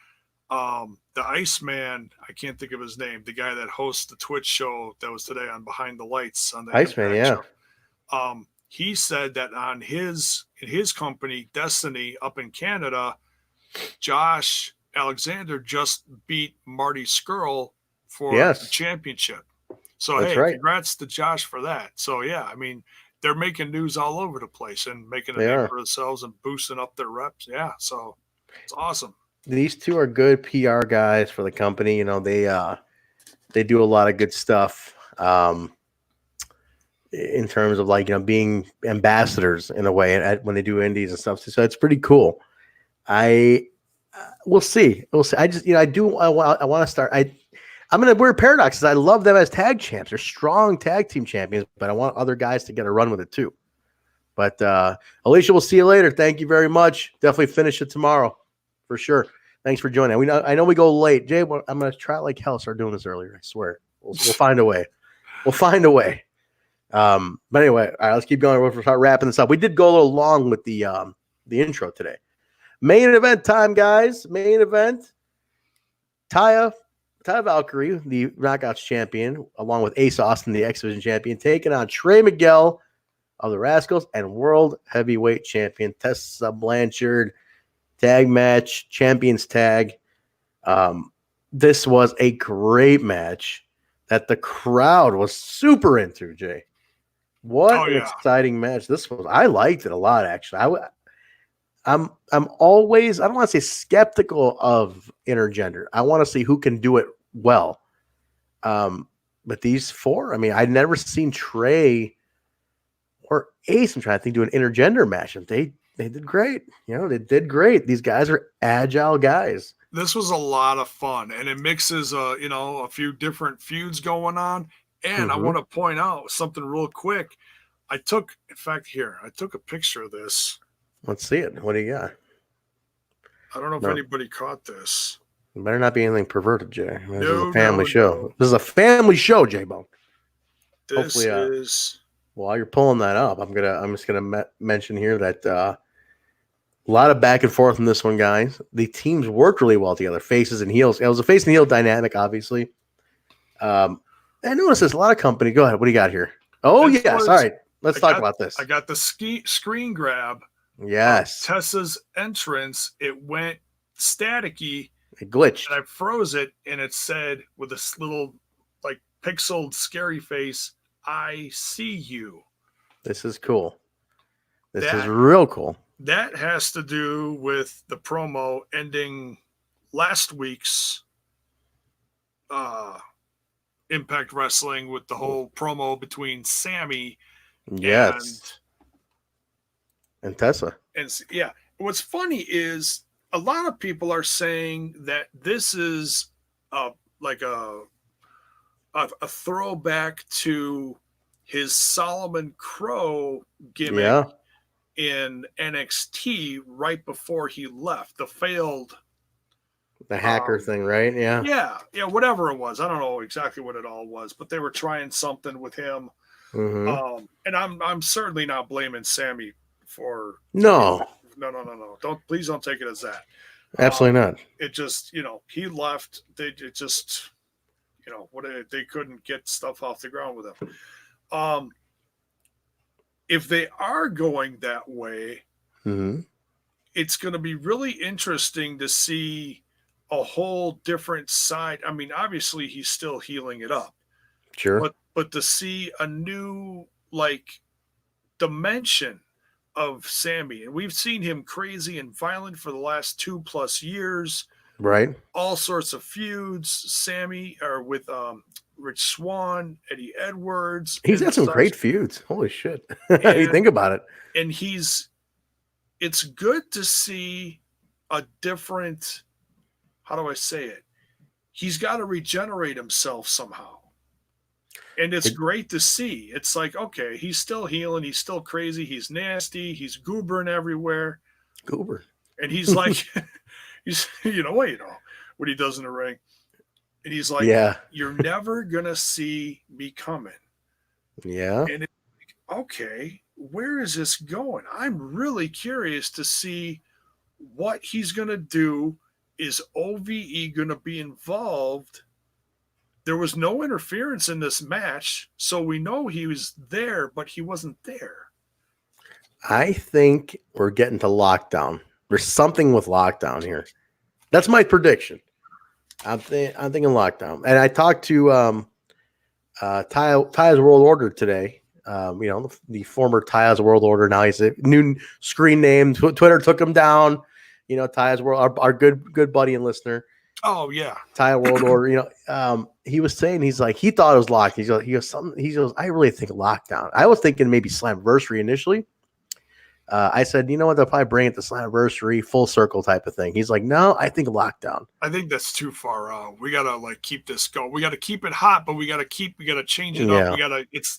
The Iceman, I can't think of his name, the guy that hosts the Twitch show that was today on Behind the Lights on the Iceman, show. He said that on in his company, Destiny, up in Canada, Josh Alexander just beat Marty Skrull for the championship. So, congrats to Josh for that. So, I mean, they're making news all over the place and making a name for themselves and boosting up their reps. Yeah, so it's awesome. These two are good PR guys for the company. They do a lot of good stuff in terms of being ambassadors in a way when they do indies and stuff. So it's pretty cool. We'll see. I just, I want to start. I'm in a weird paradox because I love them as tag champs. They're strong tag team champions, but I want other guys to get a run with it too. But Alicia, we'll see you later. Thank you very much. Definitely finish it tomorrow. For sure. Thanks for joining. I know we go late. Jay, I'm going to try like hell start doing this earlier. I swear. We'll find a way. But anyway, all right, let's keep going. We'll start wrapping this up. We did go a little long with the intro today. Main event time, guys. Main event. Taya Valkyrie, the Knockouts champion, along with Ace Austin, the X Division champion, taking on Trey Miguel of the Rascals and World Heavyweight Champion Tessa Blanchard. Tag match, champions tag. This was a great match that the crowd was super into, Jay. What an exciting match this was. I liked it a lot, actually. I'm always, I don't want to say skeptical of intergender. I want to see who can do it well. but these four, I mean, I'd never seen Trey or Ace, I'm trying to think, do an intergender match, and they did great. You know, they did great. These guys are agile guys. This was a lot of fun, and it mixes, a few different feuds going on. And I want to point out something real quick. I took a picture of this. Let's see it. What do you got? I don't know if anybody caught this. It better not be anything perverted, Jay. This is a No, family show. no. This is a family show, Jaybone. This is. While you're pulling that up, I'm just gonna mention here that a lot of back and forth in this one, guys. The teams worked really well together, faces and heels. It was a face and heel dynamic, obviously. I noticed there's a lot of company. Go ahead. What do you got here? Oh, yes. All right. Let's talk about this. I got the screen grab. Yes. Tessa's entrance. It went staticky. It glitched. And I froze it, and it said with this little, like, pixeled scary face, "I see you." This is cool. This is real cool. That has to do with the promo ending last week's Impact Wrestling with the whole promo between Sammy and Tessa. And yeah, what's funny is a lot of people are saying that this is like a throwback to his Solomon Crow gimmick in NXT right before he left. The hacker thing, right? Yeah, whatever it was. I don't know exactly what it all was, but they were trying something with him. And I'm certainly not blaming Sammy for no. Please don't take it as that. Absolutely not. It just, he left. They couldn't get stuff off the ground with him. If they are going that way, it's going to be really interesting to see a whole different side. I mean, obviously he's still healing it up. Sure. But to see a new, dimension of Sammy, and we've seen him crazy and violent for the last 2+ years. Right. All sorts of feuds. Sammy or with Rich Swann, Eddie Edwards. He's had some great feuds. Holy shit. You think about it. And it's good to see a different, how do I say it? He's got to regenerate himself somehow. And it's great to see. It's like, okay, he's still healing. He's still crazy. He's nasty. He's goobering everywhere. Goober. And he's like, he's, what he does in the ring. And he's like, you're never going to see me coming. Yeah. And it's like, okay, where is this going? I'm really curious to see what he's going to do. Is OVE going to be involved? There was no interference in this match, so we know he was there, but he wasn't there. I think we're getting to lockdown. There's something with lockdown here. That's my prediction. I'm thinking lockdown. And I talked to Taya's World Order today. The former Taya's World Order. Now he's a new screen name. Twitter took him down. Taya's World, our good buddy and listener. Oh yeah, Taya World Order. He was saying he thought it was locked. He goes, I really think lockdown. I was thinking maybe Slamversary initially. I said, you know what? They'll probably bring it to Slamversary, full circle type of thing. He's like, no, I think lockdown. I think that's too far out. We gotta keep this going. We gotta keep it hot, but we gotta change it up. It's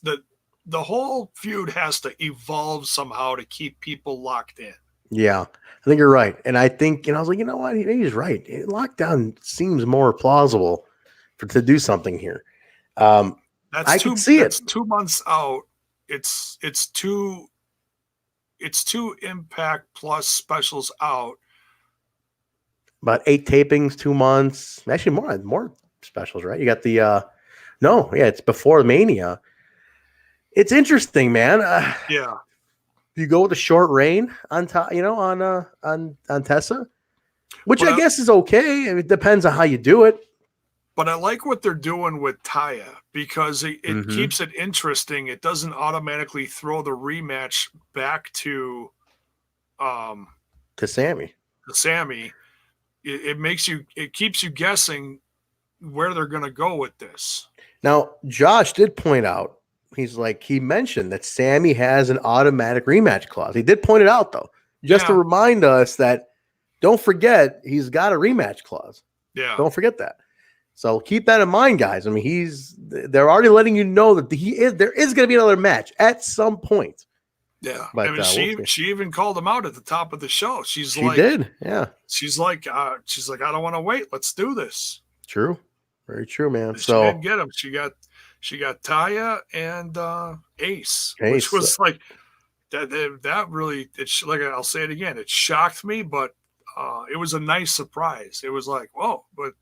the whole feud has to evolve somehow to keep people locked in. Yeah, I think you're right. And I think, I was like, you know what? He's right. Lockdown seems more plausible to do something here. I can see it. 2 months out. It's two Impact Plus specials out. About 8 tapings, 2 months. Actually, more specials, right? You got the it's before Mania. It's interesting, man. Yeah. You go with a short reign on Tessa, which I guess is okay. It depends on how you do it. But I like what they're doing with Taya because it keeps it interesting. It doesn't automatically throw the rematch back to Sammy. It keeps you guessing where they're going to go with this. Now, Josh did point out, he mentioned that Sammy has an automatic rematch clause. He did point it out, though, just to remind us that don't forget he's got a rematch clause. Yeah. Don't forget that. So keep that in mind, guys. I mean, they're already letting you know that there is going to be another match at some point. Yeah. But I mean, she even called him out at the top of the show. She did. Yeah. She's like, I don't want to wait. Let's do this. True. Very true, man. She didn't get him. She got Taya and Ace, which was like that really, like I'll say it again. It shocked me, but it was a nice surprise. It was like, whoa, but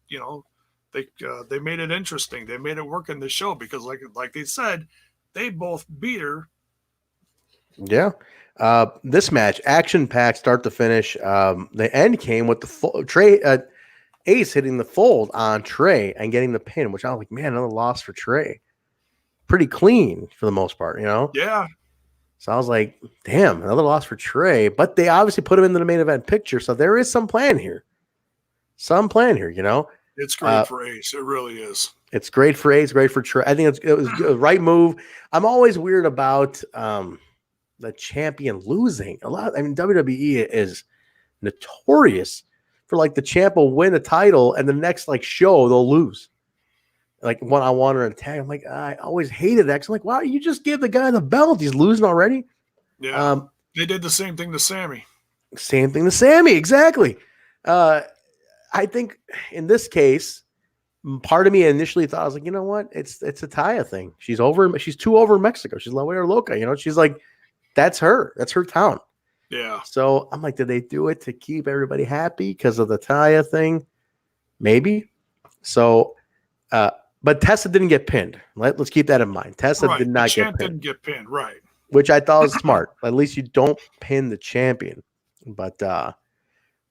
they made it interesting. They made it work in the show because like they said, they both beat her. Yeah. This match, action-packed start to finish. The end came with the Ace hitting the fold on Trey and getting the pin, which I was like, man, another loss for Trey. Pretty clean for the most part, Yeah. So I was like, damn, another loss for Trey. But they obviously put him into the main event picture, so there is some plan here. It's great for Ace. It really is. It's great for Ace, great for Trey. I think it was the right move. I'm always weird about the champion losing a lot. I mean, WWE is notorious for the champ will win a title and the next show they'll lose. One-on-one or a tag. I'm like, I always hated that. I'm like, wow, you just give the guy the belt. He's losing already. Yeah. They did the same thing to Sammy. Exactly. I think in this case, part of me initially thought, I was like, you know what? It's a Taya thing. She's too over in Mexico. She's La Huera Loca. She's like, that's her. That's her town. Yeah. So I'm like, did they do it to keep everybody happy because of the Taya thing? Maybe. So, but Tessa didn't get pinned. Let's keep that in mind. Tessa did not get pinned. Didn't get pinned, right? Which I thought was smart. At least you don't pin the champion. But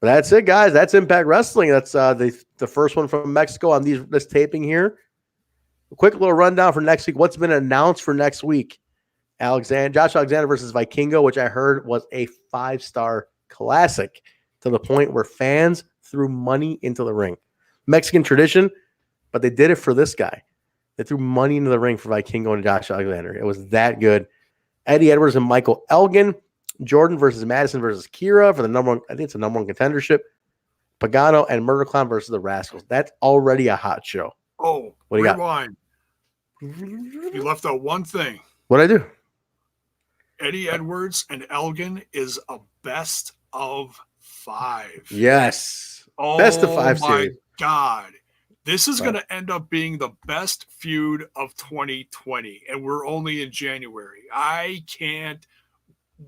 that's it, guys. That's Impact Wrestling. That's the first one from Mexico on this taping here. A quick little rundown for next week. What's been announced for next week? Josh Alexander versus Vikingo, which I heard was a 5-star classic to the point where fans threw money into the ring. Mexican tradition, but they did it for this guy. They threw money into the ring for Vikingo and Josh Alexander. It was that good. Eddie Edwards and Michael Elgin. Jordan versus Madison versus Kiera for the number one. I think it's a number one contendership. Pagano and Murder Clown versus the Rascals. That's already a hot show. Oh, what do you rewind. You left out one thing. What'd I do? Eddie Edwards and Elgin is a best of 5. Yes. Oh, best of 5 series. My God. This is going to end up being the best feud of 2020, and we're only in January. I can't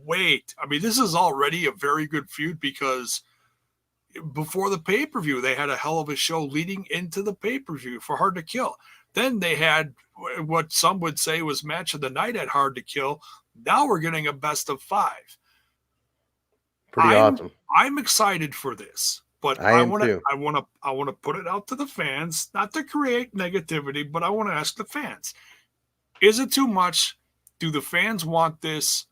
wait. I mean, this is already a very good feud because before the pay-per-view, they had a hell of a show leading into the pay-per-view for Hard to Kill. Then they had what some would say was match of the night at Hard to Kill. Now we're getting a best of 5. Pretty awesome. I'm excited for this, but I want to put it out to the fans, not to create negativity, but I want to ask the fans: is it too much? Do the fans want this?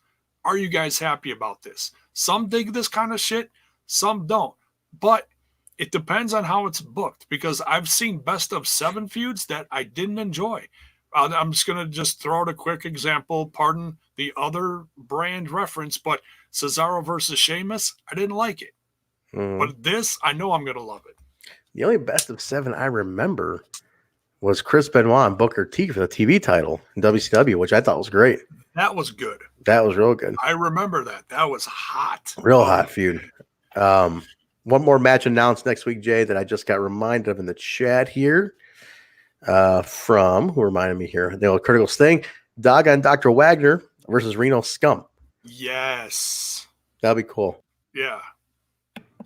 Are you guys happy about this? Some dig this kind of shit, some don't. But it depends on how it's booked, because I've seen best of 7 feuds that I didn't enjoy. I'm just going to throw out a quick example. Pardon the other brand reference, but Cesaro versus Sheamus, I didn't like it. But this, I know I'm going to love it. The only best of 7 I remember was Chris Benoit and Booker T for the TV title in WCW, which I thought was great. That was good. That was real good. I remember that. That was hot. Real hot feud. One more match announced next week, Jay, that I just got reminded of in the chat here. From who reminded me here, the old Critical Sting, Daga and Dr. Wagner versus Reno Scum. Yes, that'd be cool. Yeah,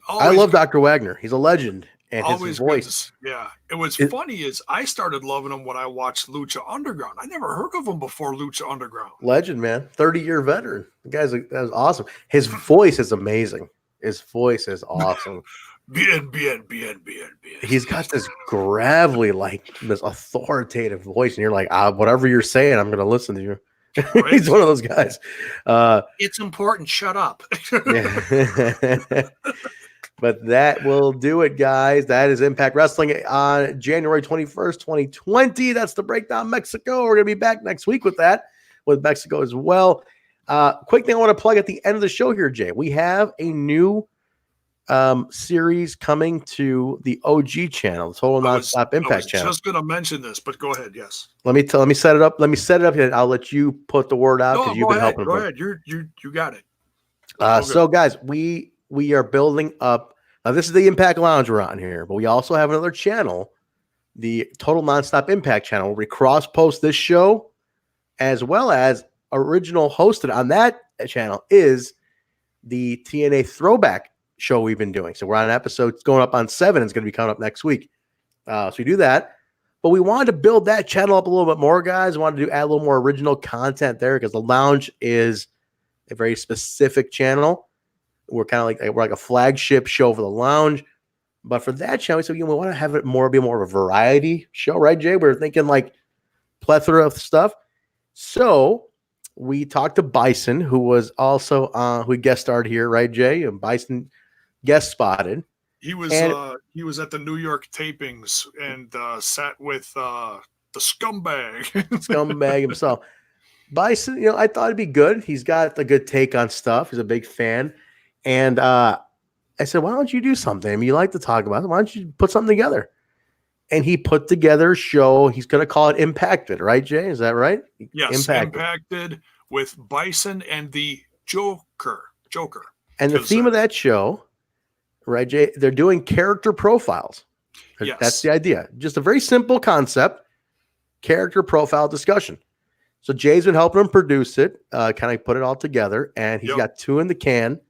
I love Dr. Wagner. He's a legend, and his voice. Yeah, and what's funny is I started loving him when I watched Lucha Underground. I never heard of him before Lucha Underground. Legend, man, 30-year veteran. The guy's that was awesome. His voice is amazing. His voice is awesome. Bien. He's got this gravelly, this authoritative voice, and you're like, whatever you're saying, I'm going to listen to you. Right? He's one of those guys. It's important. Shut up. But that will do it, guys. That is Impact Wrestling on January 21st, 2020. That's the Breakdown Mexico. We're going to be back next week with that, with Mexico as well. Quick thing I want to plug at the end of the show here, Jay. We have a new series coming to the OG channel, the Total Nonstop Impact channel. I was just going to mention this, but go ahead. Yes. Let me set it up. Let me set it up here. I'll let you put the word out because you've been helping. Go ahead. You got it. So guys, we are building up. Now this is the Impact Lounge we're on here, but we also have another channel, the Total Nonstop Impact channel, where we cross post this show, as well as original hosted on that channel is the TNA Throwback show we've been doing. So we're on an episode, it's going up on 7. It's going to be coming up next week. So we do that, but we wanted to build that channel up a little bit more, guys. We wanted to add a little more original content there because the Lounge is a very specific channel. We're kind of like a flagship show for the Lounge, but for that channel, we said, we want to have it be more of a variety show, right, Jay? We're thinking like plethora of stuff. So we talked to Bison, who was also who guest starred here, right, Jay? And Bison guest spotted. He was at the New York tapings and sat with the scumbag himself. Bison, I thought it'd be good. He's got a good take on stuff. He's a big fan. And I said, why don't you do something? I mean, you like to talk about it. Why don't you put something together? And he put together a show. He's going to call it Impacted, right, Jay? Is that right? Yes, Impacted with Bison and the Joker. And the theme of that show, right, Jay? They're doing character profiles. Yes. That's the idea. Just a very simple concept, character profile discussion. So Jay's been helping him produce it, kind of put it all together, and he's got 2 in the can.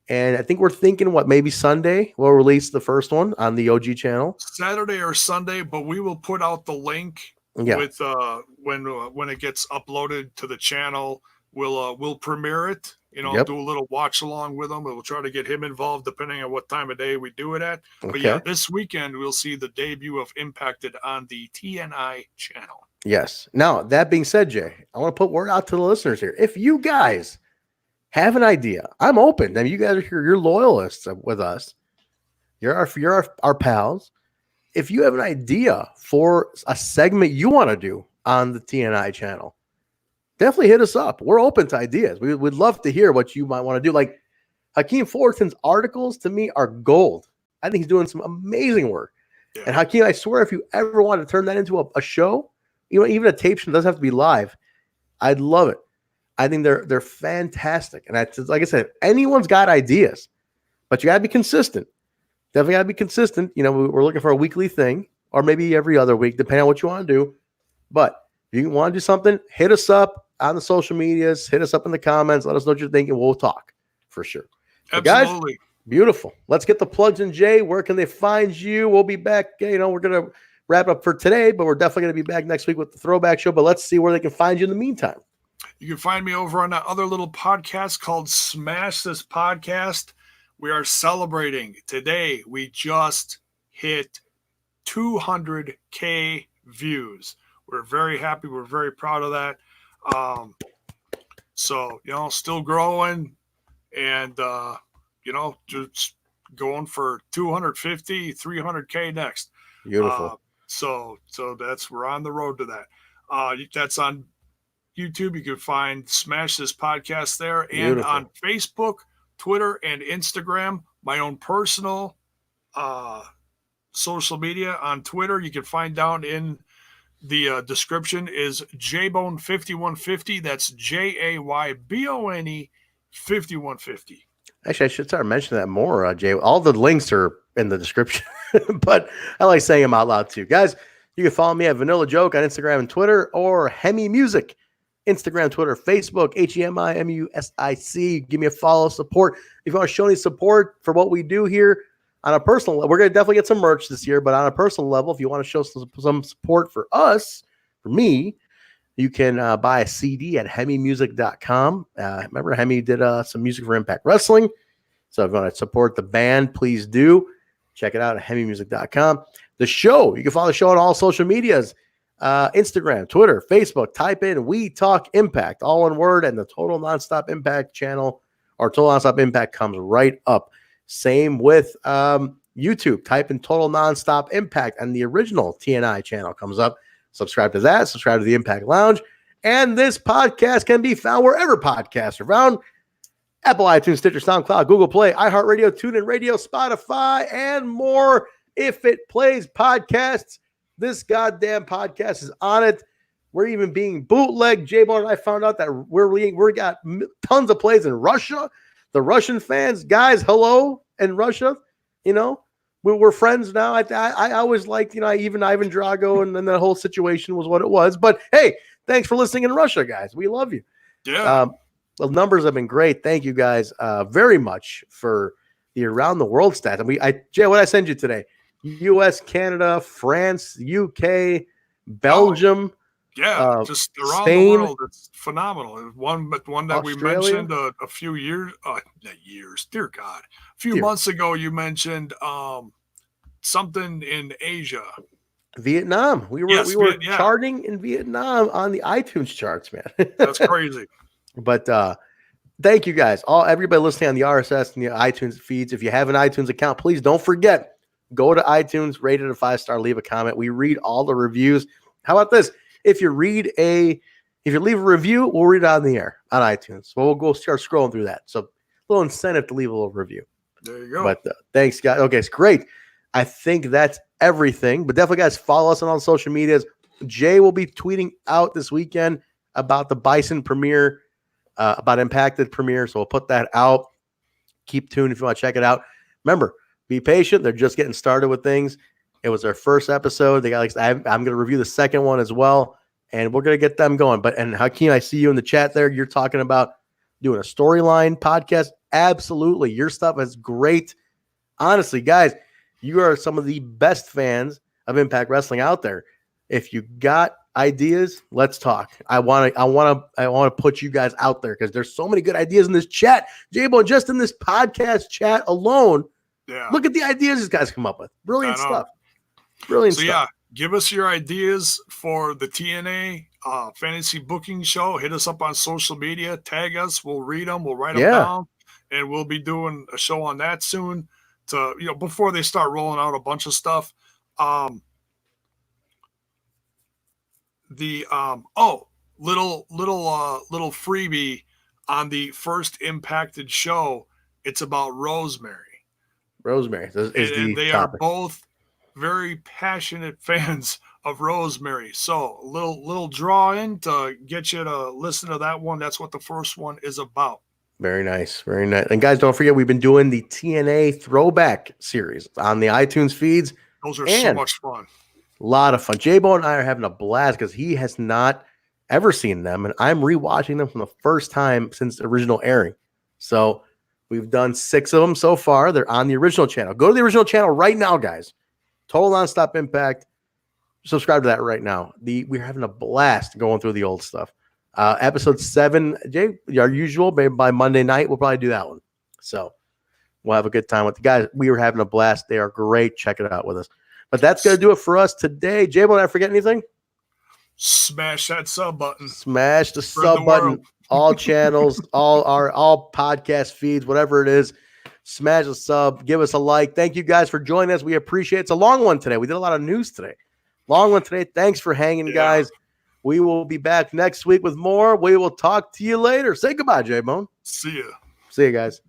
And I think we're thinking, maybe Sunday we'll release the first one on the OG channel. Saturday or Sunday, but we will put out the link with when it gets uploaded to the channel. We'll premiere it. Do a little watch along with him. We'll try to get him involved depending on what time of day we do it at. But this weekend we'll see the debut of Impacted on the TNI channel. Yes. Now, that being said, Jay, I want to put word out to the listeners here. If you guys have an idea, I'm open. I mean, you guys are here. You're loyalists with us. You're our pals. If you have an idea for a segment you want to do on the TNI channel, definitely hit us up. We're open to ideas. We would love to hear what you might want to do. Like Hakeem Fullerton's articles, to me, are gold. I think he's doing some amazing work. Yeah. And Hakeem, I swear, if you ever want to turn that into a show, even a tape show, doesn't have to be live, I'd love it. I think they're fantastic. And like I said, anyone's got ideas, but you got to be consistent. Definitely got to be consistent. We're looking for a weekly thing or maybe every other week, depending on what you want to do. But if you want to do something, hit us up on the social medias. Hit us up in the comments. Let us know what you're thinking. We'll talk for sure. Absolutely. Guys, beautiful. Let's get the plugs in, Jay. Where can they find you? We'll be back. We're going to wrap up for today, but we're definitely going to be back next week with the Throwback Show. But let's see where they can find you in the meantime. You can find me over on that other little podcast called Smash This Podcast. We are celebrating today. We just hit 200K views. We're very happy. We're very proud of that. So, still growing and, just going for 250, 300K next. Beautiful. So we're on the road to that. That's on YouTube. You can find Smash This Podcast there. And beautiful. On Facebook, Twitter, and Instagram, my own personal social media. On Twitter, you can find down in the description is Jaybone5150. That's JAYBONE 5150. Actually, I should start mentioning that more, Jay. All the links are in the description, but I like saying them out loud too. Guys, you can follow me at Vanilla Joke on Instagram and Twitter, or HEMI Music, Instagram, Twitter, Facebook, HEMI MUSIC. Give me a follow, support. If you want to show any support for what we do here on a personal level, we're going to definitely get some merch this year, but on a personal level, if you want to show some support for us, for me, you can buy a CD at HemiMusic.com. Remember, Hemi did some music for Impact Wrestling. So if you want to support the band, please do. Check it out at HemiMusic.com. The show, you can follow the show on all social medias. Instagram, Twitter, Facebook. Type in We Talk Impact, all one word, and the Total Nonstop Impact channel or Total Nonstop Impact comes right up. Same with YouTube. Type in Total Nonstop Impact, and the original TNI channel comes up. Subscribe to that. Subscribe to the Impact Lounge. And this podcast can be found wherever podcasts are found. Apple, iTunes, Stitcher, SoundCloud, Google Play, iHeartRadio, TuneIn Radio, Spotify, and more. If it plays podcasts, this goddamn podcast is on it. We're even being bootlegged. Jaybone and I found out that we got tons of plays in Russia. The Russian fans, guys, hello in Russia. You know, we're friends now. I always liked, even Ivan Drago, and then the whole situation was what it was. But hey, thanks for listening in Russia, guys. We love you. Yeah. The numbers have been great. Thank you guys very much for the around the world stats. And Jay, what I send you today? U.S., Canada, France, UK, Belgium. Just around Spain, the world. It's phenomenal. One that Australia. We mentioned a few years, not years, dear God, a few months ago, you mentioned something in Asia. Vietnam. We were charting in Vietnam on the iTunes charts, man. That's crazy. But thank you guys. Everybody listening on the RSS and the iTunes feeds. If you have an iTunes account, please don't forget, go to iTunes, rate it a 5-star, leave a comment. We read all the reviews. How about this? If you leave a review, we'll read it on the air on iTunes. So we'll go start scrolling through that. So a little incentive to leave a little review. There you go. But thanks, guys. Okay, it's great. I think that's everything. But definitely, guys, follow us on all social medias. Jay will be tweeting out this weekend about the Bison premiere, about Impacted premiere. So we'll put that out. Keep tuned if you want to check it out. Remember, be patient. They're just getting started with things. It was their first episode. They got I'm going to review the second one as well, and we're going to get them going. And Hakeem, I see you in the chat there. You're talking about doing a storyline podcast. Absolutely. Your stuff is great. Honestly, guys, you are some of the best fans of Impact Wrestling out there. If you got ideas, let's talk. I want to put you guys out there because there's so many good ideas in this chat. Jaybone, just in this podcast chat alone, look at the ideas these guys come up with. Brilliant stuff. Brilliant stuff. Yeah, give us your ideas for the TNA fantasy booking show. Hit us up on social media. Tag us. We'll read them. We'll write them down, and we'll be doing a show on that soon. Before they start rolling out a bunch of stuff. Little freebie on the first Impacted show. It's about Rosemary. Rosemary and they are both very passionate fans of Rosemary. So a little draw in to get you to listen to that one. That's what the first one is about. Very nice. Very nice. And guys, don't forget, we've been doing the TNA throwback series on the iTunes feeds. Those are so much fun. A lot of fun. Jaybone and I are having a blast because he has not ever seen them, and I'm rewatching them from the first time since the original airing. So we've done 6 of them so far. They're on the original channel. Go to the original channel right now, guys. Total Nonstop Impact. Subscribe to that right now. We're having a blast going through the old stuff. Episode 7, Jay, our usual, maybe by Monday night, we'll probably do that one. So we'll have a good time with the guys. We were having a blast. They are great. Check it out with us. But that's going to do it for us today. Jaybone, did I forget anything? Smash that sub button. Smash the sub button. All channels, all podcast feeds, whatever it is. Smash the sub. Give us a like. Thank you guys for joining us. We appreciate it. It's a long one today. We did a lot of news today. Long one today. Thanks for hanging, guys. We will be back next week with more. We will talk to you later. Say goodbye, Jaybone. See ya. See you guys.